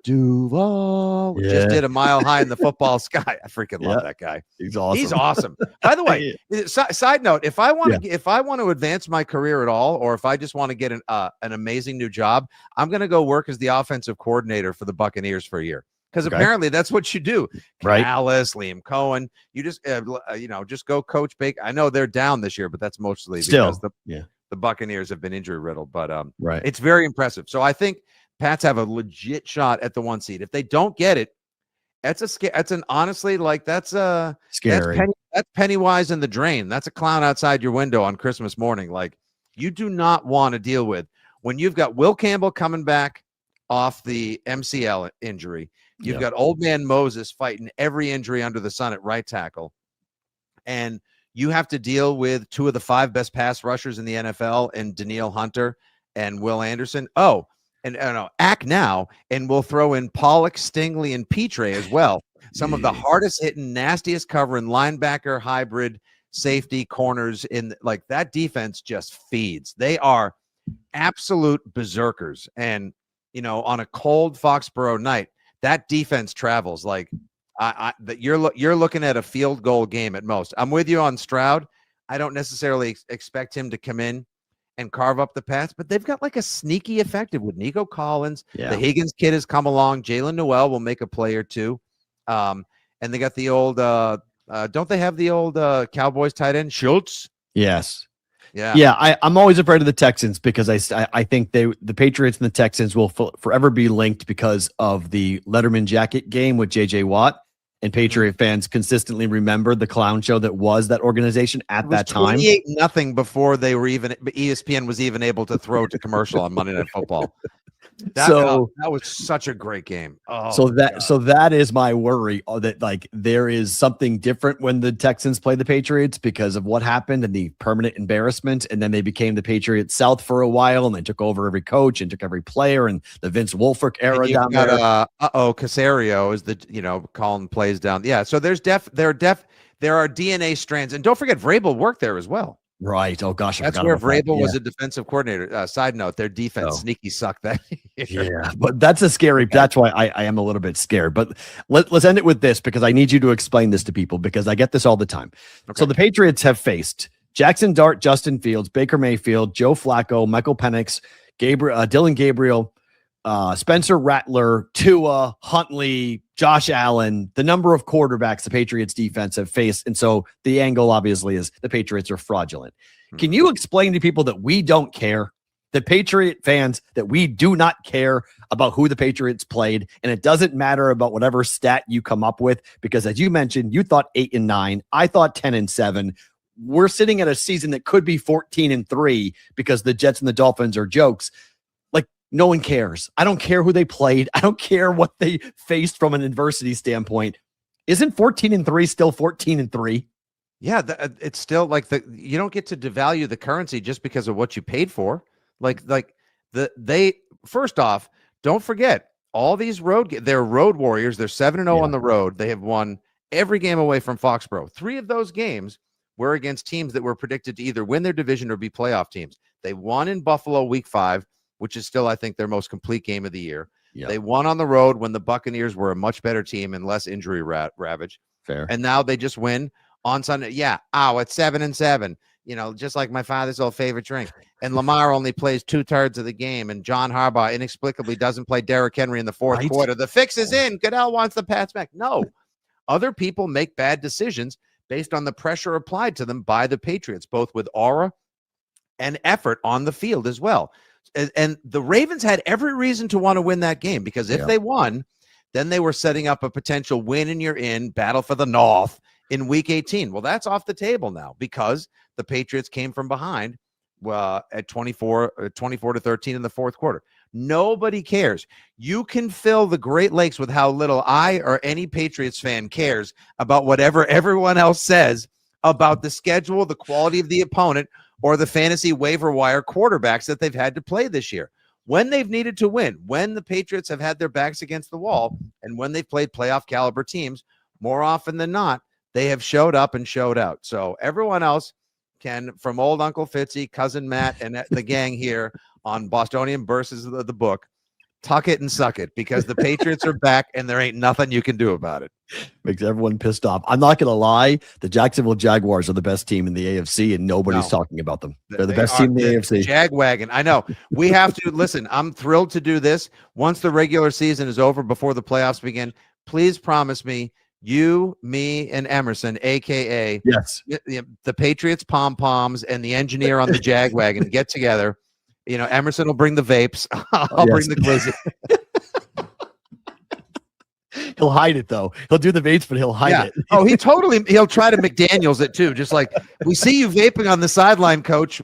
Duval just did a mile high in the football sky. I freaking love that guy.
He's awesome.
He's awesome. By the way, side note, if I want to advance my career at all, or if I just want to get an amazing new job, I'm going to go work as the offensive coordinator for the Buccaneers for a year. Because apparently that's what you do.
Right.
Alice, Liam Cohen, you just just go coach Baker. I know they're down this year, but that's mostly because the Buccaneers have been injury riddled. But it's very impressive. So I think Pats have a legit shot at the 1 seed. If they don't get it, honestly, like that's
scary.
That's Pennywise in the drain. That's a clown outside your window on Christmas morning. Like, you do not want to deal with when you've got Will Campbell coming back off the MCL injury. You've got old man Moses fighting every injury under the sun at right tackle. And you have to deal with 2 of the 5 best pass rushers in the NFL, and Danielle Hunter and Will Anderson. Oh, and act now, and we'll throw in Pollock, Stingley, and Petre as well. Some of the hardest hitting, nastiest covering linebacker, hybrid, safety, corners in that defense just feeds. They are absolute berserkers. And, on a cold Foxborough night, that defense travels like you're looking at a field goal game at most. I'm with you on Stroud. I don't necessarily expect him to come in and carve up the pass, but they've got like a sneaky effective with Nico Collins. The Higgins kid has come along. Jalen Noel will make a play or two. And they got the old don't they have the old Cowboys tight end Schultz?
Yes.
Yeah.
I'm always afraid of the Texans because I think the Patriots and the Texans will forever be linked because of the Letterman jacket game with JJ Watt, and Patriot fans consistently remember the clown show that was that organization at that time.
28-0 before they were ESPN was even able to throw to commercial on Monday Night Football. That was such a great game.
So that is my worry, that there is something different when the Texans play the Patriots because of what happened and the permanent embarrassment. And then they became the Patriots South for a while, and they took over every coach and took every player, and the Vince Wilfork era down there.
Casario is calling plays down. Yeah. So there are DNA strands, and don't forget Vrabel worked there as well.
Right. Oh gosh,
that's where Vrabel was a defensive coordinator. Side note: their defense sneaky sucked that year.
Yeah, but that's a scary. That's why I am a little bit scared. But let's end it with this, because I need you to explain this to people, because I get this all the time. Okay. So the Patriots have faced Jackson Dart, Justin Fields, Baker Mayfield, Joe Flacco, Michael Penix, Dylan Gabriel, Spencer Rattler, Tua, Huntley, Josh Allen, the number of quarterbacks the Patriots defense have faced. And so the angle obviously is the Patriots are fraudulent. Can you explain to people that we don't care, the Patriot fans, that we do not care about who the Patriots played, and it doesn't matter about whatever stat you come up with? Because as you mentioned, you thought 8-9, I thought 10-7. We're sitting at a season that could be 14-3 because the Jets and the Dolphins are jokes. No one cares. I don't care who they played. I don't care what they faced from an adversity standpoint. Isn't 14-3 still 14-3?
Yeah, it's still you don't get to devalue the currency just because of what you paid for. First off, don't forget all these they're road warriors. They're 7-0 on the road. They have won every game away from Foxborough. 3 of those games were against teams that were predicted to either win their division or be playoff teams. They won in Buffalo week 5. Which is still, I think, their most complete game of the year. Yep. They won on the road when the Buccaneers were a much better team and less injury ravage.
Fair.
And now they just win on Sunday. Yeah. It's 7-7. Just like my father's old favorite drink. And Lamar only plays 2/3 of the game. And John Harbaugh inexplicably doesn't play Derrick Henry in the fourth quarter. The fix is in. Goodell wants the Pats back. No. Other people make bad decisions based on the pressure applied to them by the Patriots, both with aura and effort on the field as well. And the Ravens had every reason to want to win that game, because if they won, then they were setting up a potential win and you're in battle for the North in week 18. Well, that's off the table now because the Patriots came from behind at 24-13 in the fourth quarter. Nobody cares. You can fill the Great Lakes with how little I or any Patriots fan cares about whatever everyone else says about the schedule, the quality of the opponent, or the fantasy waiver wire quarterbacks that they've had to play this year. when they've needed to win, when the Patriots have had their backs against the wall, and when they've played playoff caliber teams, more often than not, they have showed up and showed out. So everyone else can, from old Uncle Fitzy, cousin Matt, and the gang here on Bostonian versus the book, tuck it and suck it, because the Patriots are back and there ain't nothing you can do about it.
Makes everyone pissed off. I'm not going to lie. The Jacksonville Jaguars are the best team in the AFC, and nobody's talking about them. They're the best team in the AFC.
Jagwagon. I know. We have to listen. I'm thrilled to do this. Once the regular season is over, before the playoffs begin, please promise me, you, me, and Emerson, aka the Patriots pom-poms and the engineer on the Jagwagon, get together. You know, Emerson will bring the vapes. I'll bring the glizzy.
He'll hide it though. He'll do the vapes, but he'll hide it.
Oh, he'll try to McDaniels it too. Just like, we see you vaping on the sideline, coach.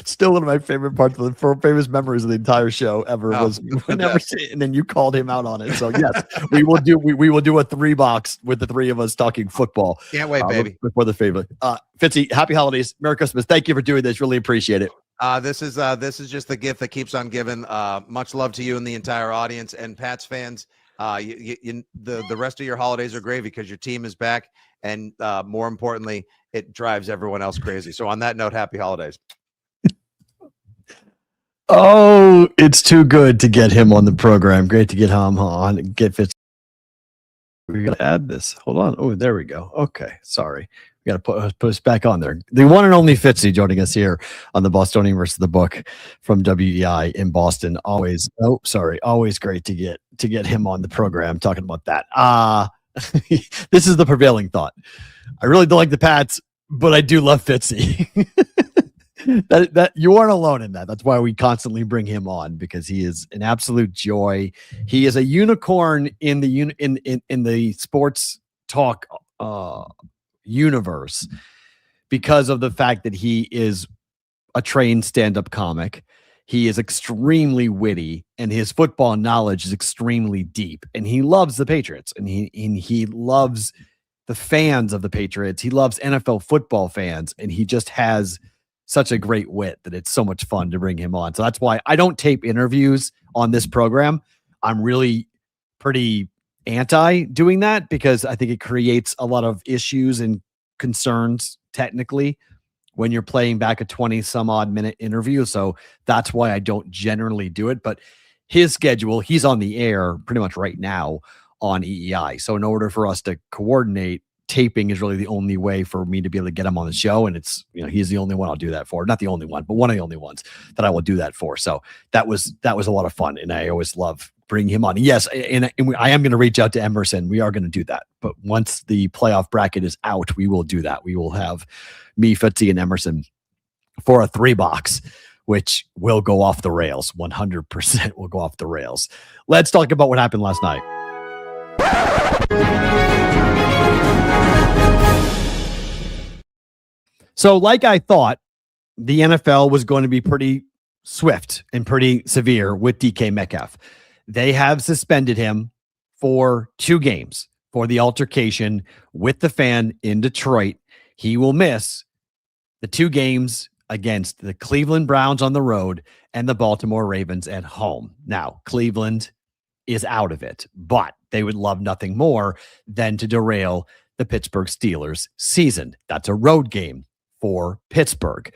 Still one of my favorite parts of the famous memories of the entire show ever was whenever, and then you called him out on it. So yes, we will do a 3-box with the three of us talking football.
Can't wait, baby.
Before the favorite. Fitzy, happy holidays, Merry Christmas. Thank you for doing this. Really appreciate it.
This is just the gift that keeps on giving. Much love to you and the entire audience, and Pats fans. The rest of your holidays are gravy because your team is back, and more importantly, it drives everyone else crazy. So on that note, happy holidays.
Oh, it's too good to get him on the program. Great to get him on. Get Fitz. We're gonna add this. Hold on. Oh, there we go. Okay, sorry. We got to put us back on there. The one and only Fitzy joining us here on the Bostonian versus the book from WEEI in Boston. Always great to get him on the program talking about that. This is the prevailing thought. I really don't like the Pats, but I do love Fitzy. that you aren't alone in that. That's why we constantly bring him on, because he is an absolute joy. He is a unicorn in the sports talk universe, because of the fact that he is a trained stand-up comic. He is extremely witty, and his football knowledge is extremely deep, and he loves the Patriots, and he loves the fans of the Patriots. He loves NFL football fans, and he just has such a great wit that it's so much fun to bring him on. So that's why I don't tape interviews on this program. I'm really pretty anti doing that, because I think it creates a lot of issues and concerns technically when you're playing back a 20 some odd minute interview. So that's why I don't generally do it. But his schedule, he's on the air pretty much right now on EEI. So in order for us to coordinate, taping is really the only way for me to be able to get him on the show. And it's, he's the only one I'll do that for. Not the only one, but one of the only ones that I will do that for. So that was a lot of fun. And I always love bringing him on. Yes. And I am going to reach out to Emerson. We are going to do that. But once the playoff bracket is out, we will do that. We will have me, Fitzy, and Emerson for a 3-box, which will go off the rails. 100% will go off the rails. Let's talk about what happened last night. So like I thought, the NFL was going to be pretty swift and pretty severe with DK Metcalf. They have suspended him for 2 games for the altercation with the fan in Detroit. He will miss the 2 games against the Cleveland Browns on the road and the Baltimore Ravens at home. Now, Cleveland is out of it, but they would love nothing more than to derail the Pittsburgh Steelers season. That's a road game for Pittsburgh.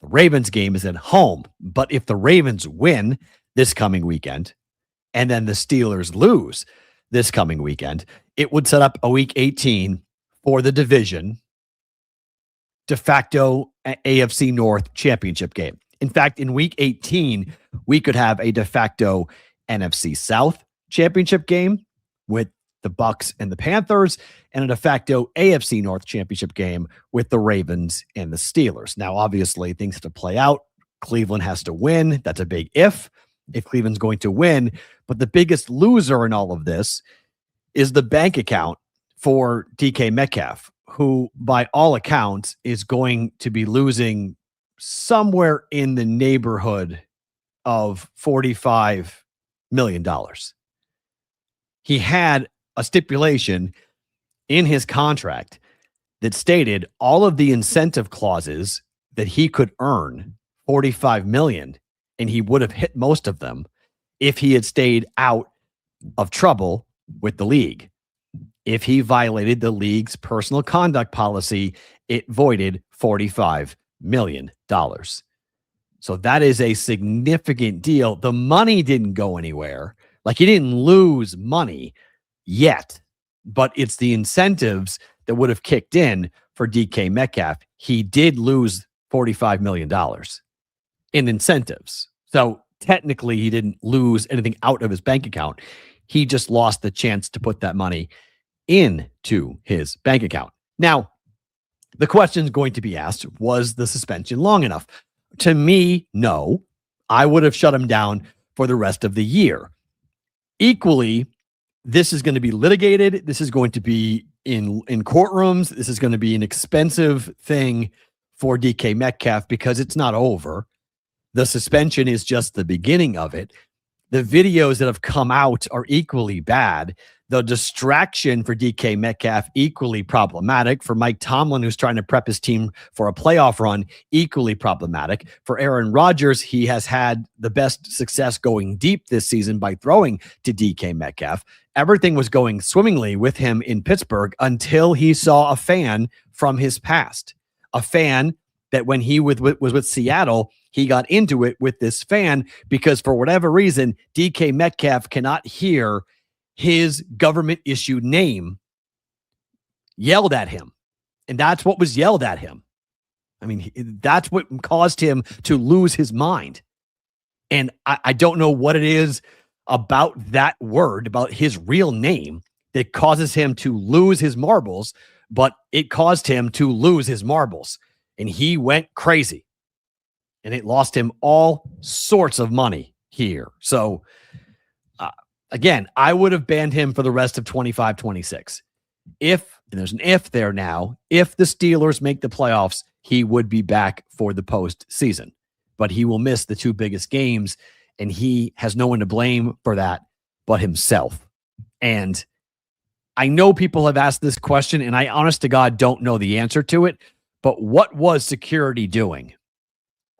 The Ravens game is at home, but if the Ravens win this coming weekend and then the Steelers lose this coming weekend, it would set up a week 18 for the division de facto AFC North championship game. In fact, in week 18, we could have a de facto NFC South championship game with the Bucks and the Panthers, and a de facto AFC North championship game with the Ravens and the Steelers. Now, obviously, things have to play out. Cleveland has to win. That's a big if Cleveland's going to win. But the biggest loser in all of this is the bank account for DK Metcalf, who, by all accounts, is going to be losing somewhere in the neighborhood of $45 million. He had a stipulation in his contract that stated all of the incentive clauses that he could earn $45 million and he would have hit most of them if he had stayed out of trouble with the league. If he violated the league's personal conduct policy, it voided $45 million. So that is a significant deal. The money didn't go anywhere. Like, he didn't lose money yet, but it's the incentives that would have kicked in for DK Metcalf. He did lose $45 million in incentives. So technically he didn't lose anything out of his bank account. He just lost the chance to put that money into his bank account. Now, the question is going to be asked, was the suspension long enough? To me, no. I would have shut him down for the rest of the year. Equally, this is going to be litigated. This is going to be in courtrooms. This is going to be an expensive thing for DK Metcalf because it's not over. The suspension is just the beginning of it. The videos that have come out are equally bad. The distraction for DK Metcalf, equally problematic. For Mike Tomlin, who's trying to prep his team for a playoff run, equally problematic. For Aaron Rodgers, he has had the best success going deep this season by throwing to DK Metcalf. Everything was going swimmingly with him in Pittsburgh until he saw a fan from his past. A fan that when he was with Seattle, he got into it with this fan because for whatever reason, DK Metcalf cannot hear his government-issued name yelled at him. And that's what was yelled at him. I mean, that's what caused him to lose his mind. And I don't know what it is about that word, about his real name, that causes him to lose his marbles, but it caused him to lose his marbles. And he went crazy. And it lost him all sorts of money here. So, again, I would have banned him for the rest of 25-26. If, and there's an if there now, if the Steelers make the playoffs, he would be back for the postseason. But he will miss the two biggest games, and he has no one to blame for that but himself. And I know people have asked this question, and I, honest to God, don't know the answer to it. But what was security doing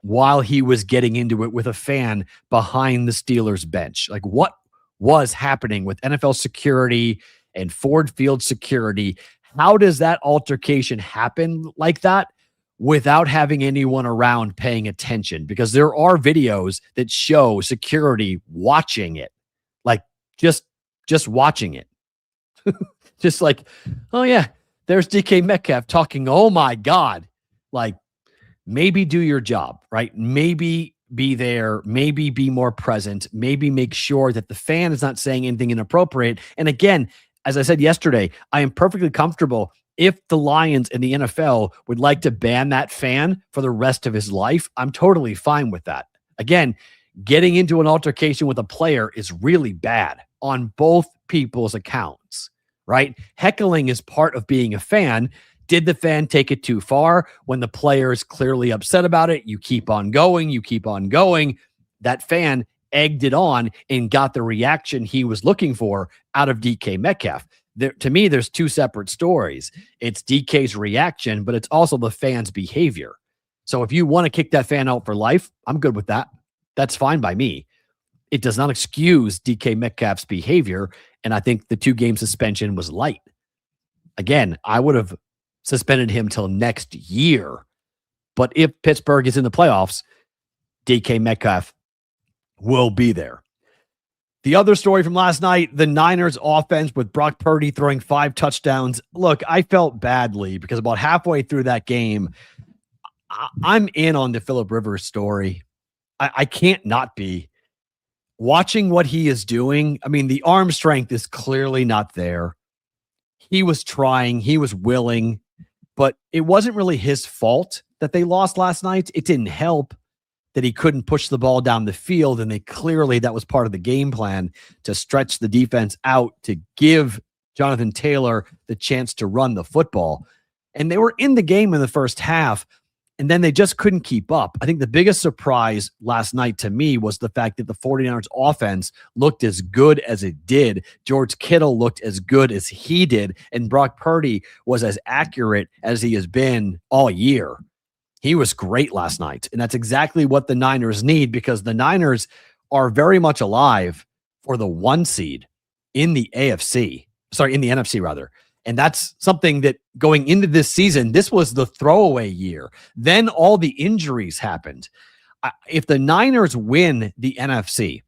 while he was getting into it with a fan behind the Steelers bench? Like, what was happening with NFL security and Ford Field security? How does that altercation happen like that without having anyone around paying attention? Because there are videos that show security watching it, like just watching it. Just like, oh yeah, there's DK Metcalf talking. Oh my God. Like, maybe do your job, right? Maybe be there, maybe be more present, maybe make sure that the fan is not saying anything inappropriate. And again, as I said yesterday, I am perfectly comfortable if the Lions and the NFL would like to ban that fan for the rest of his life. I'm totally fine with that. Again, getting into an altercation with a player is really bad on both people's accounts, right? Heckling is part of being a fan. Did the fan take it too far? When the player is clearly upset about it, you keep on going, you keep on going. That fan egged it on and got the reaction he was looking for out of DK Metcalf. To me, there's two separate stories. It's DK's reaction, but it's also the fan's behavior. So if you want to kick that fan out for life, I'm good with that. That's fine by me. It does not excuse DK Metcalf's behavior, and I think the 2-game suspension was light. Again, I would have suspended him till next year. But if Pittsburgh is in the playoffs, DK Metcalf will be there. The other story from last night, the Niners offense with Brock Purdy throwing 5 touchdowns. Look, I felt badly because about halfway through that game, I'm in on the Phillip Rivers story. I can't not be. Watching what he is doing, I mean, the arm strength is clearly not there. He was trying, he was willing, but it wasn't really his fault that they lost last night. It didn't help that he couldn't push the ball down the field, and that was part of the game plan to stretch the defense out to give Jonathan Taylor the chance to run the football. And they were in the game in the first half, and then they just couldn't keep up. I think the biggest surprise last night to me was the fact that the 49ers offense looked as good as it did. George Kittle looked as good as he did, and Brock Purdy was as accurate as he has been all year. He was great last night. And that's exactly what the Niners need, because the Niners are very much alive for the 1 seed in the AFC. Sorry, in the NFC rather. And that's something that going into this season, this was the throwaway year. Then all the injuries happened. If the Niners win the NFC,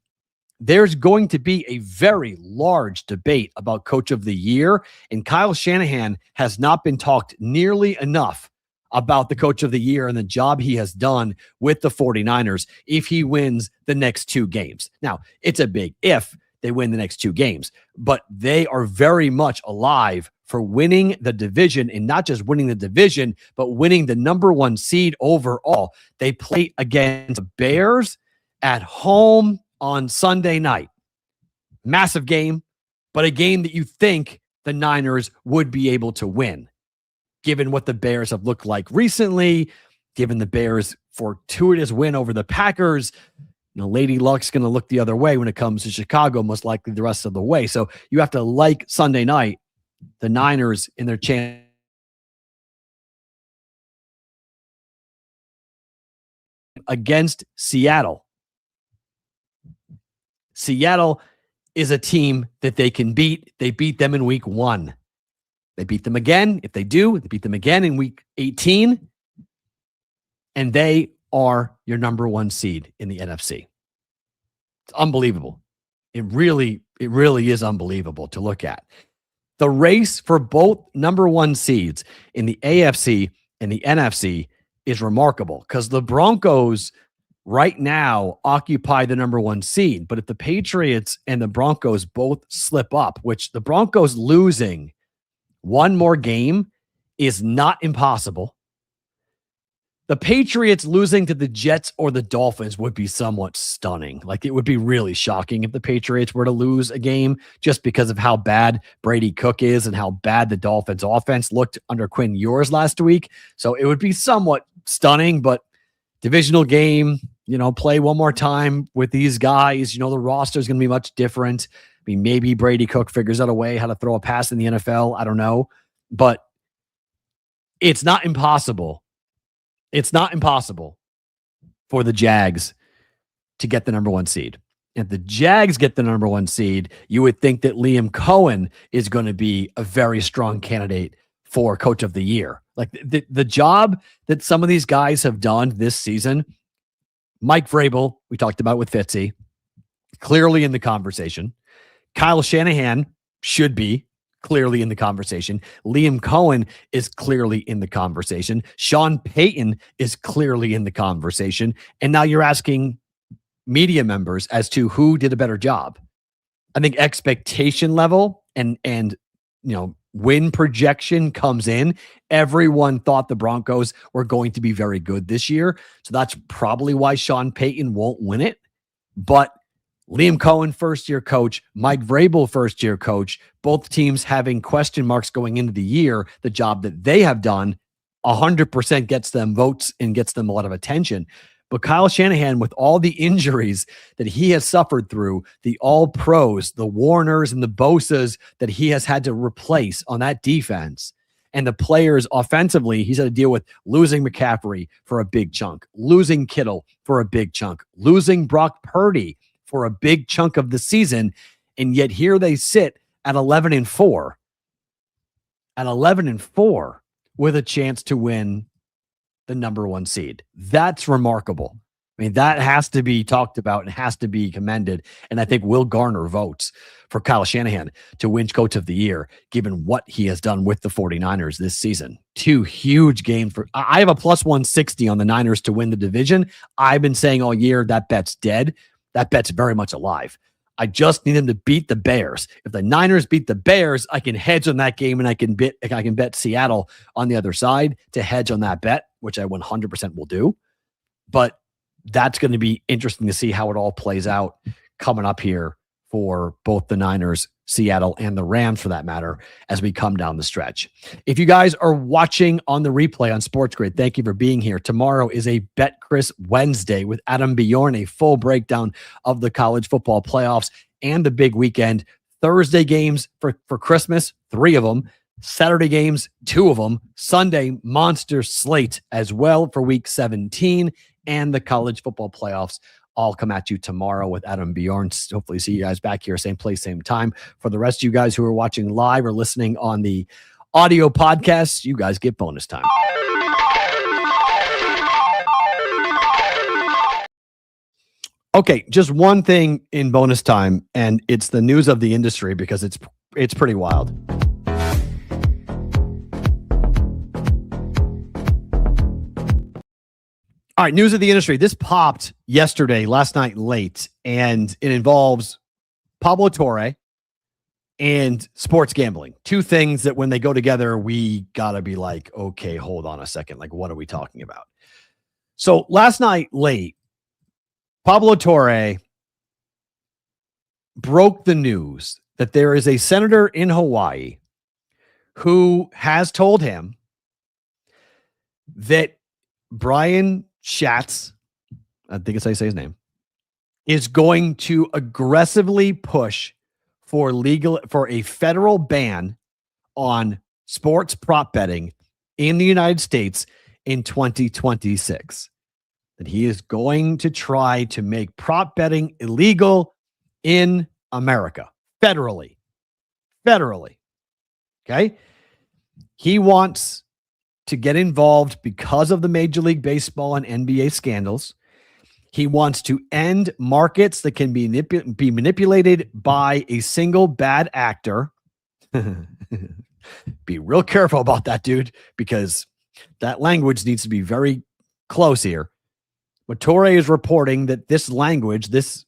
there's going to be a very large debate about coach of the year. And Kyle Shanahan has not been talked nearly enough about the coach of the year and the job he has done with the 49ers if he wins the next 2 games. Now, it's a big if they win the next 2 games, but they are very much alive for winning the division, and not just winning the division, but winning the number 1 seed overall. They play against the Bears at home on Sunday night. Massive game, but a game that you think the Niners would be able to win, given what the Bears have looked like recently, given the Bears' fortuitous win over the Packers. Lady Luck's going to look the other way when it comes to Chicago, most likely the rest of the way. So you have to like Sunday night, the Niners in their chance against Seattle. Seattle is a team that they can beat. They beat them in week 1. They beat them again. If they do, they beat them again in week 18. And they are your number 1 seed in the NFC. It's unbelievable. It really is unbelievable to look at. The race for both number 1 seeds in the AFC and the NFC is remarkable, because the Broncos right now occupy the number 1 seed. But if the Patriots and the Broncos both slip up, which the Broncos losing 1 more game is not impossible. The Patriots losing to the Jets or the Dolphins would be somewhat stunning. Like, it would be really shocking if the Patriots were to lose a game, just because of how bad Brady Cook is and how bad the Dolphins offense looked under Quinn Ewers last week. So it would be somewhat stunning, but divisional game, play one more time with these guys. The roster is going to be much different. I mean, maybe Brady Cook figures out a way how to throw a pass in the NFL. I don't know. But it's not impossible. It's not impossible for the Jags to get the number 1 seed. If the Jags get the number 1 seed, you would think that Liam Cohen is going to be a very strong candidate for coach of the year. Like, the job that some of these guys have done this season, Mike Vrabel, we talked about with Fitzy, clearly in the conversation. Kyle Shanahan should be clearly in the conversation. Liam Cohen is clearly in the conversation. Sean Payton is clearly in the conversation. And now you're asking media members as to who did a better job. I think expectation level and win projection comes in. Everyone thought the Broncos were going to be very good this year. So that's probably why Sean Payton won't win it. But Liam Cohen, first-year coach, Mike Vrabel, first-year coach, both teams having question marks going into the year. The job that they have done 100% gets them votes and gets them a lot of attention. But Kyle Shanahan, with all the injuries that he has suffered through, the all-pros, the Warners and the Bosas that he has had to replace on that defense, and the players offensively, he's had to deal with losing McCaffrey for a big chunk, losing Kittle for a big chunk, losing Brock Purdy for a big chunk of the season, and yet here they sit at 11-4. At 11-4 with a chance to win the number 1 seed. That's remarkable. I mean, that has to be talked about and has to be commended, and I think will garner votes for Kyle Shanahan to win coach of the year, given what he has done with the 49ers this season. 2 huge games. I have a plus 160 on the Niners to win the division. I've been saying all year that bet's dead. That bet's very much alive. I just need them to beat the Bears. If the Niners beat the Bears, I can hedge on that game, and I can bet Seattle on the other side to hedge on that bet, which I 100% will do. But that's going to be interesting to see how it all plays out coming up here for both the Niners, Seattle, and the Rams, for that matter, as we come down the stretch. If you guys are watching on the replay on Sports Grid, thank you for being here. Tomorrow is a Bet Chris Wednesday with Adam Bjorn, a full breakdown of the college football playoffs and the big weekend. Thursday games for Christmas, 3 of them. Saturday games, 2 of them. Sunday, monster slate as well for week 17. And the college football playoffs all come at you tomorrow with Adam Bjorn. Hopefully see you guys back here, same place, same time. For the rest of you guys who are watching live or listening on the audio podcast, you guys get bonus time. Okay, just one thing in bonus time, and it's the news of the industry because it's pretty wild. All right, news of the industry. This popped last night late, and it involves Pablo Torre and sports gambling. Two things that when they go together, we got to be like, okay, hold on a second. Like, what are we talking about? So last night late, Pablo Torre broke the news that there is a senator in Hawaii who has told him that Brian Schatz, I think it's how you say his name, is going to aggressively push for a federal ban on sports prop betting in the United States in 2026. That he is going to try to make prop betting illegal in America federally. Okay. He wants to get involved because of the Major League Baseball and NBA scandals. He wants to end markets that can be manipulated by a single bad actor. Be real careful about that, dude, because that language needs to be very close here. But Torre is reporting that this language, this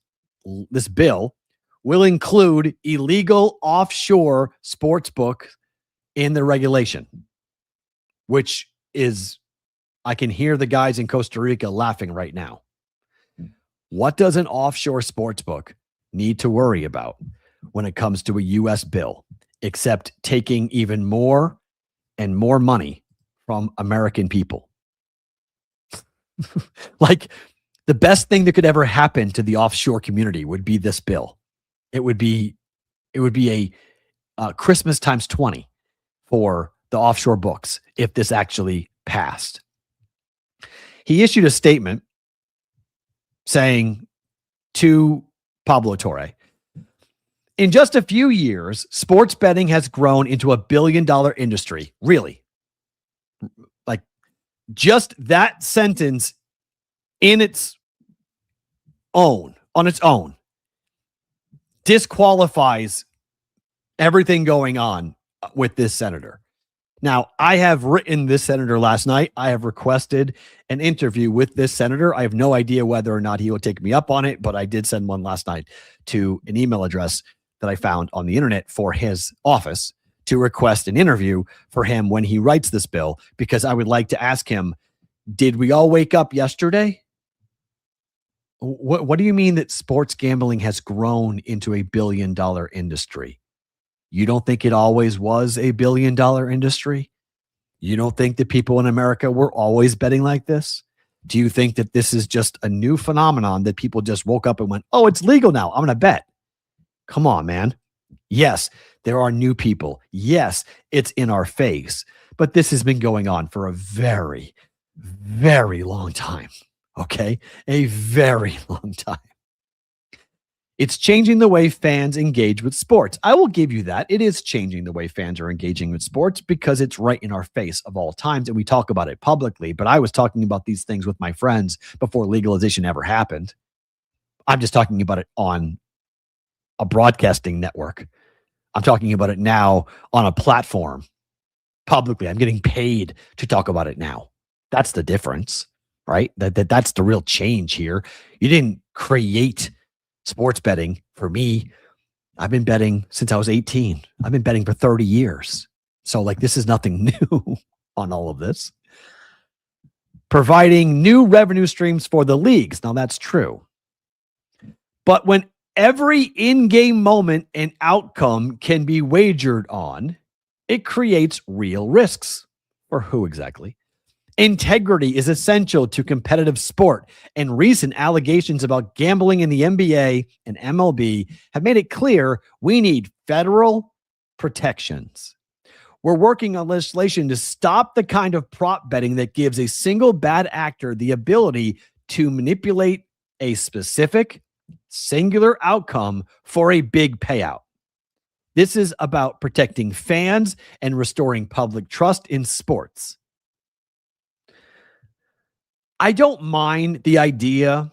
bill, will include illegal offshore sportsbook in the regulation, which is, I can hear the guys in Costa Rica laughing right now. What does an offshore sportsbook need to worry about when it comes to a U.S. bill, except taking even more and more money from American people? Like, the best thing that could ever happen to the offshore community would be this bill. It would be a Christmas times 20 for the offshore books if this actually passed. He issued a statement saying to Pablo Torre, in just a few years, sports betting has grown into $1 billion industry. Really? Like, just that sentence on its own, disqualifies everything going on with this senator. Now, I have written this senator last night. I have requested an interview with this senator. I have no idea whether or not he will take me up on it, but I did send one last night to an email address that I found on the internet for his office to request an interview for him when he writes this bill, because I would like to ask him, did we all wake up yesterday? What do you mean that sports gambling has grown into $1 billion industry? You don't think it always was $1 billion industry? You don't think that people in America were always betting like this? Do you think that this is just a new phenomenon that people just woke up and went, oh, it's legal now, I'm going to bet? Come on, man. Yes, there are new people. Yes, it's in our face. But this has been going on for a very, very long time. Okay? A very long time. It's changing the way fans engage with sports. I will give you that. It is changing the way fans are engaging with sports because it's right in our face of all times, and we talk about it publicly. But I was talking about these things with my friends before legalization ever happened. I'm just talking about it on a broadcasting network. I'm talking about it now on a platform publicly. I'm getting paid to talk about it now. That's the difference, right? That's the real change here. You didn't create sports betting for me. I've been betting since I was 18. I've been betting for 30 years. So like, this is nothing new on all of this. Providing new revenue streams for the leagues. Now that's true. But when every in-game moment and outcome can be wagered on, it creates real risks. For who exactly? Integrity is essential to competitive sport, and recent allegations about gambling in the NBA and MLB have made it clear we need federal protections. We're working on legislation to stop the kind of prop betting that gives a single bad actor the ability to manipulate a specific, singular outcome for a big payout. This is about protecting fans and restoring public trust in sports. I don't mind the idea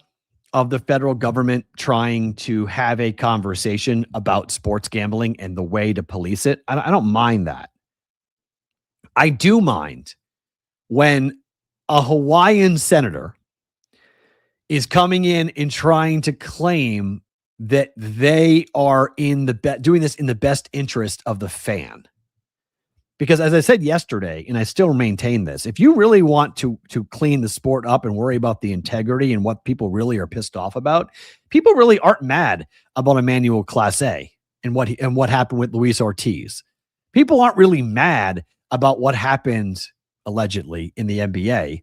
of the federal government trying to have a conversation about sports gambling and the way to police it. I don't mind that. I do mind when a Hawaiian senator is coming in and trying to claim that they are doing this in the best interest of the fan. Because as I said yesterday, and I still maintain this, if you really want to clean the sport up and worry about the integrity and what people really are pissed off about, people really aren't mad about Emmanuel Clase and what happened with Luis Ortiz. People aren't really mad about what happened allegedly in the NBA.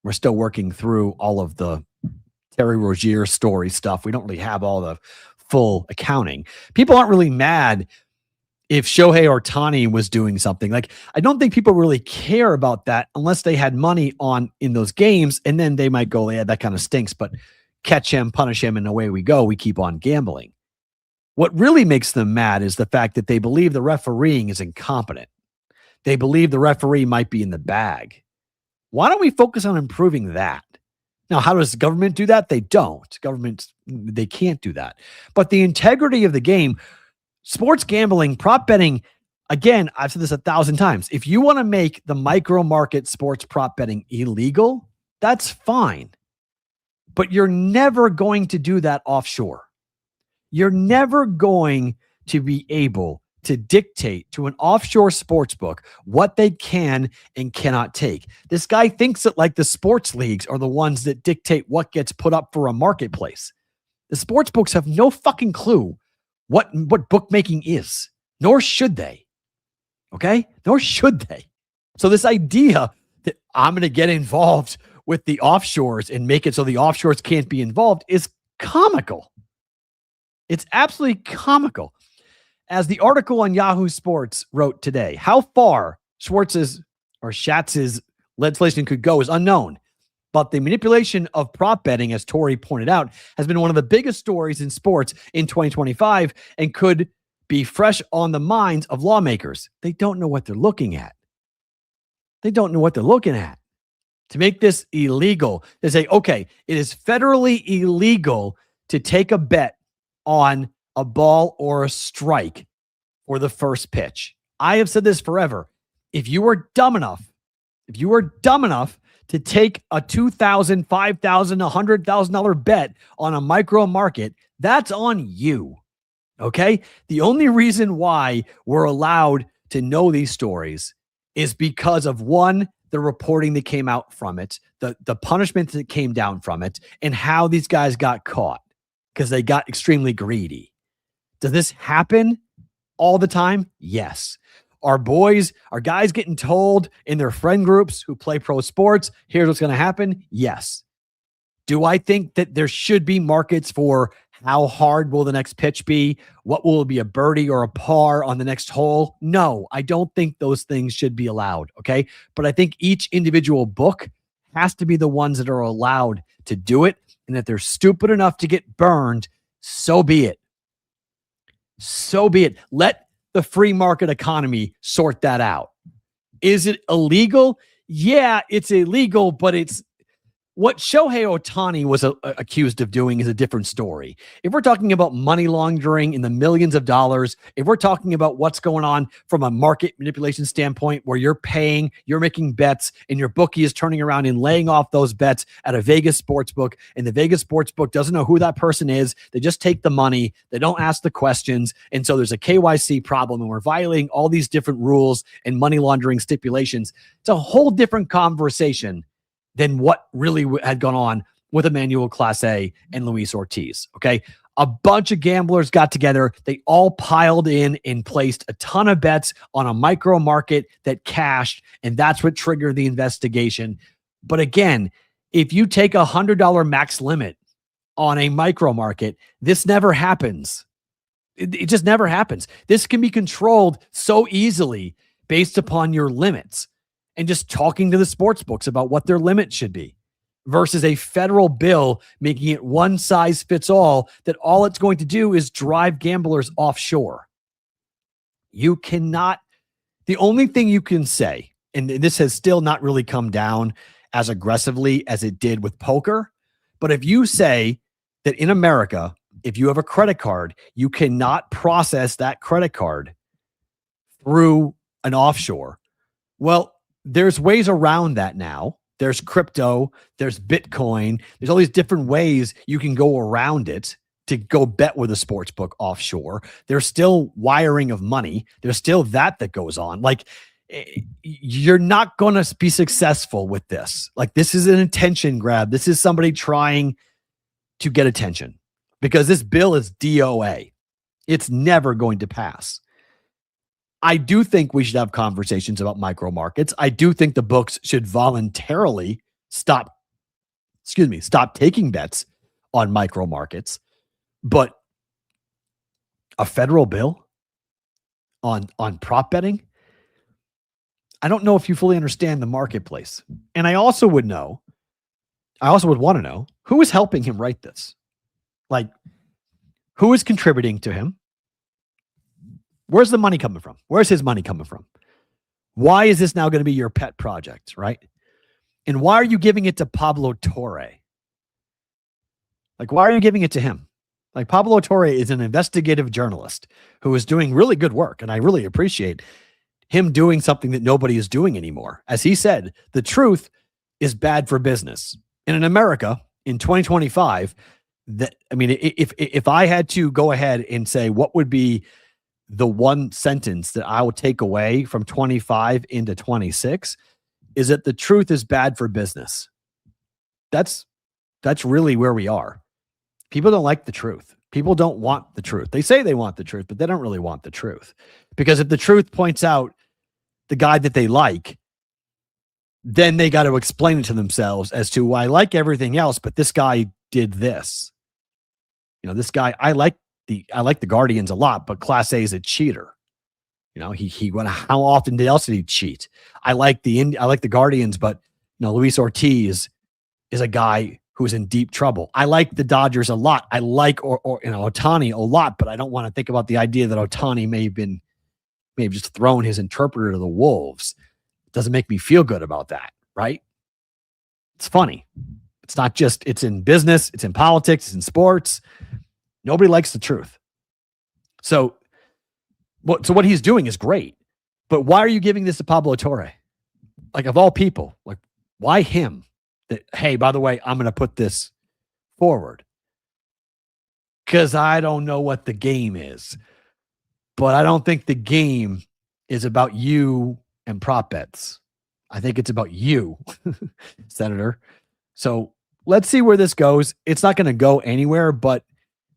We're still working through all of the Terry Rozier story stuff. We don't really have all the full accounting. People aren't really mad if Shohei Ohtani was doing something. Like, I don't think people really care about that unless they had money in those games, and then they might go, yeah, that kind of stinks, but catch him, punish him, and away we go. We keep on gambling. What really makes them mad is the fact that they believe the refereeing is incompetent. They believe the referee might be in the bag. Why don't we focus on improving that? Now, how does the government do that? They don't. They can't do that. But the integrity of the game, sports gambling, prop betting, again, I've said this 1,000 times. If you want to make the micro market sports prop betting illegal, that's fine. But you're never going to do that offshore. You're never going to be able to dictate to an offshore sports book what they can and cannot take. This guy thinks that like the sports leagues are the ones that dictate what gets put up for a marketplace. The sports books have no fucking clue what bookmaking is, nor should they. Okay? Nor should they. So this idea that I'm going to get involved with the offshores and make it so the offshores can't be involved is comical. It's absolutely comical. As the article on Yahoo Sports wrote today, how far Schatz's legislation could go is unknown. But the manipulation of prop betting, as Tori pointed out, has been one of the biggest stories in sports in 2025 and could be fresh on the minds of lawmakers. They don't know what they're looking at. They don't know what they're looking at. To make this illegal, they say, okay, it is federally illegal to take a bet on a ball or a strike for the first pitch. I have said this forever. If you are dumb enough to take a $2,000, $5,000, $100,000 bet on a micro market, that's on you. Okay? The only reason why we're allowed to know these stories is because of, one, the reporting that came out from it, the punishment that came down from it, and how these guys got caught because they got extremely greedy. Does this happen all the time? Yes. Are guys getting told in their friend groups who play pro sports, here's what's going to happen? Yes. Do I think that there should be markets for how hard will the next pitch be? What will it be, a birdie or a par on the next hole? No, I don't think those things should be allowed. Okay. But I think each individual book has to be the ones that are allowed to do it. And if they're stupid enough to get burned, so be it. So be it. Let the free market economy sort that out. Is it illegal? Yeah, it's illegal, but it's what Shohei Ohtani was accused of doing is a different story. If we're talking about money laundering in the millions of dollars, if we're talking about what's going on from a market manipulation standpoint where you're making bets, and your bookie is turning around and laying off those bets at a Vegas sports book, and the Vegas sports book doesn't know who that person is. They just take the money. They don't ask the questions. And so there's a KYC problem, and we're violating all these different rules and money laundering stipulations. It's a whole different conversation than what really had gone on with Emmanuel Clase and Luis Ortiz. Okay. A bunch of gamblers got together. They all piled in and placed a ton of bets on a micro market that cashed. And that's what triggered the investigation. But again, if you take $100 max limit on a micro market, this never happens. It just never happens. This can be controlled so easily based upon your limits and just talking to the sports books about what their limit should be versus a federal bill making it one size fits all, that all it's going to do is drive gamblers offshore. You cannot, the only thing you can say, and this has still not really come down as aggressively as it did with poker, but if you say that in America, if you have a credit card, you cannot process that credit card through an offshore. Well, there's ways around that now. There's crypto, there's Bitcoin, there's all these different ways you can go around it to go bet with a sports book offshore. There's still wiring of money. There's still that goes on. Like, you're not going to be successful with this. Like, this is an attention grab. This is somebody trying to get attention because this bill is DOA. It's never going to pass. I do think we should have conversations about micro markets. I do think the books should voluntarily stop taking bets on micro markets. But a federal bill on prop betting, I don't know if you fully understand the marketplace. And I also would want to know who is helping him write this. Like, who is contributing to him? Where's the money coming from? Where's his money coming from? Why is this now going to be your pet project, right? And why are you giving it to Pablo Torre? Like, why are you giving it to him? Like, Pablo Torre is an investigative journalist who is doing really good work, and I really appreciate him doing something that nobody is doing anymore. As he said, the truth is bad for business. And in America, in 2025, if I had to go ahead and say what would be the one sentence that I will take away from 25 into 26 is that the truth is bad for business. That's really where we are. People don't like the truth. People don't want the truth. They say they want the truth, but they don't really want the truth. Because if the truth points out the guy that they like, then they got to explain it to themselves as to why I like everything else, but this guy did this. You know, this guy, I like the Guardians a lot, but Class A is a cheater. You know, he went. How often else did he cheat? I like the Guardians, but Luis Ortiz is a guy who's in deep trouble. I like the Dodgers a lot. I like Ohtani a lot, but I don't want to think about the idea that Ohtani may have just thrown his interpreter to the wolves. It doesn't make me feel good about that, right? It's funny. It's not just. It's in business. It's in politics. It's in sports. Nobody likes the truth. So what he's doing is great. But why are you giving this to Pablo Torre? Like, of all people, like, why him? That, hey, by the way, I'm going to put this forward. Because I don't know what the game is. But I don't think the game is about you and prop bets. I think it's about you, Senator. So let's see where this goes. It's not going to go anywhere, but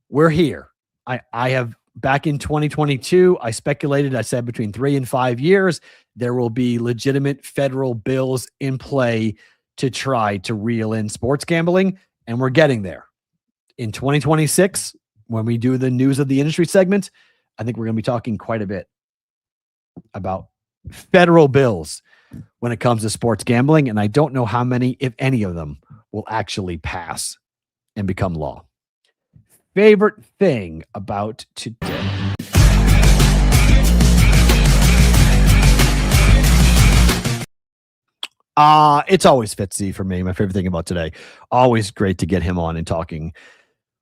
we're here. I have, back in 2022, I speculated, I said between 3 and 5 years, there will be legitimate federal bills in play to try to reel in sports gambling, and we're getting there. In 2026, when we do the news of the industry segment, I think we're going to be talking quite a bit about federal bills when it comes to sports gambling, and I don't know how many, if any of them, will actually pass and become law. Favorite thing about today? It's always Fitzy for me. My favorite thing about today. Always great to get him on and talking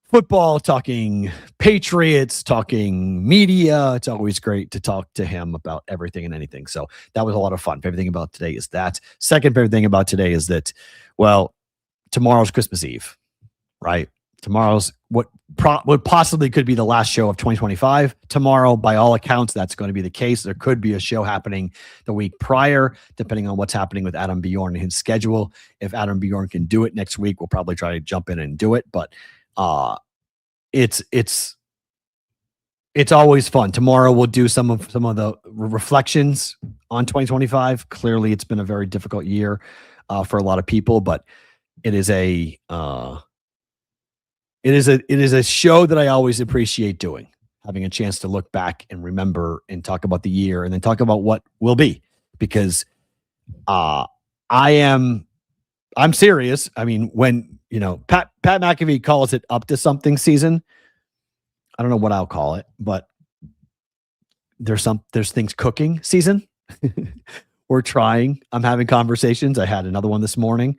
football, talking Patriots, talking media. It's always great to talk to him about everything and anything. So that was a lot of fun. Favorite thing about today is that. Second favorite thing about today is that, well, tomorrow's Christmas Eve, right? Tomorrow's what possibly could be the last show of 2025. Tomorrow, by all accounts, that's going to be the case. There could be a show happening the week prior, depending on what's happening with Adam Bjorn and his schedule. If Adam Bjorn can do it next week, we'll probably try to jump in and do it. But it's always fun. Tomorrow we'll do some of the reflections on 2025. Clearly, it's been a very difficult year for a lot of people, but it is a show that I always appreciate doing. having a chance to look back and remember and talk about the year and then talk about what will be, because I'm serious. I mean, when, Pat McAfee calls it up to something season, I don't know what I'll call it, but there's things cooking season. We're trying. I'm having conversations. I had another one this morning.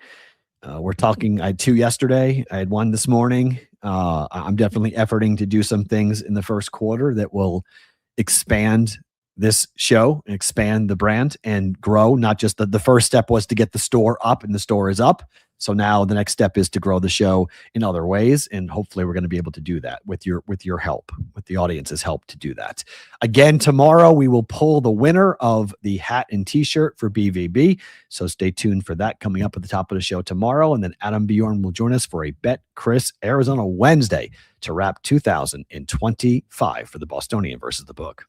We're talking. I had 2 yesterday. I had 1 this morning. I'm definitely efforting to do some things in the first quarter that will expand this show, expand the brand, and grow. Not just the first step was to get the store up, and the store is up. So now the next step is to grow the show in other ways, and hopefully we're going to be able to do that with your help, with the audience's help to do that. Again, tomorrow we will pull the winner of the hat and t-shirt for BVB. So stay tuned for that coming up at the top of the show tomorrow. And then Adam Bjorn will join us for a Bet Chris Arizona Wednesday to wrap 2025 for the Bostonian versus the book.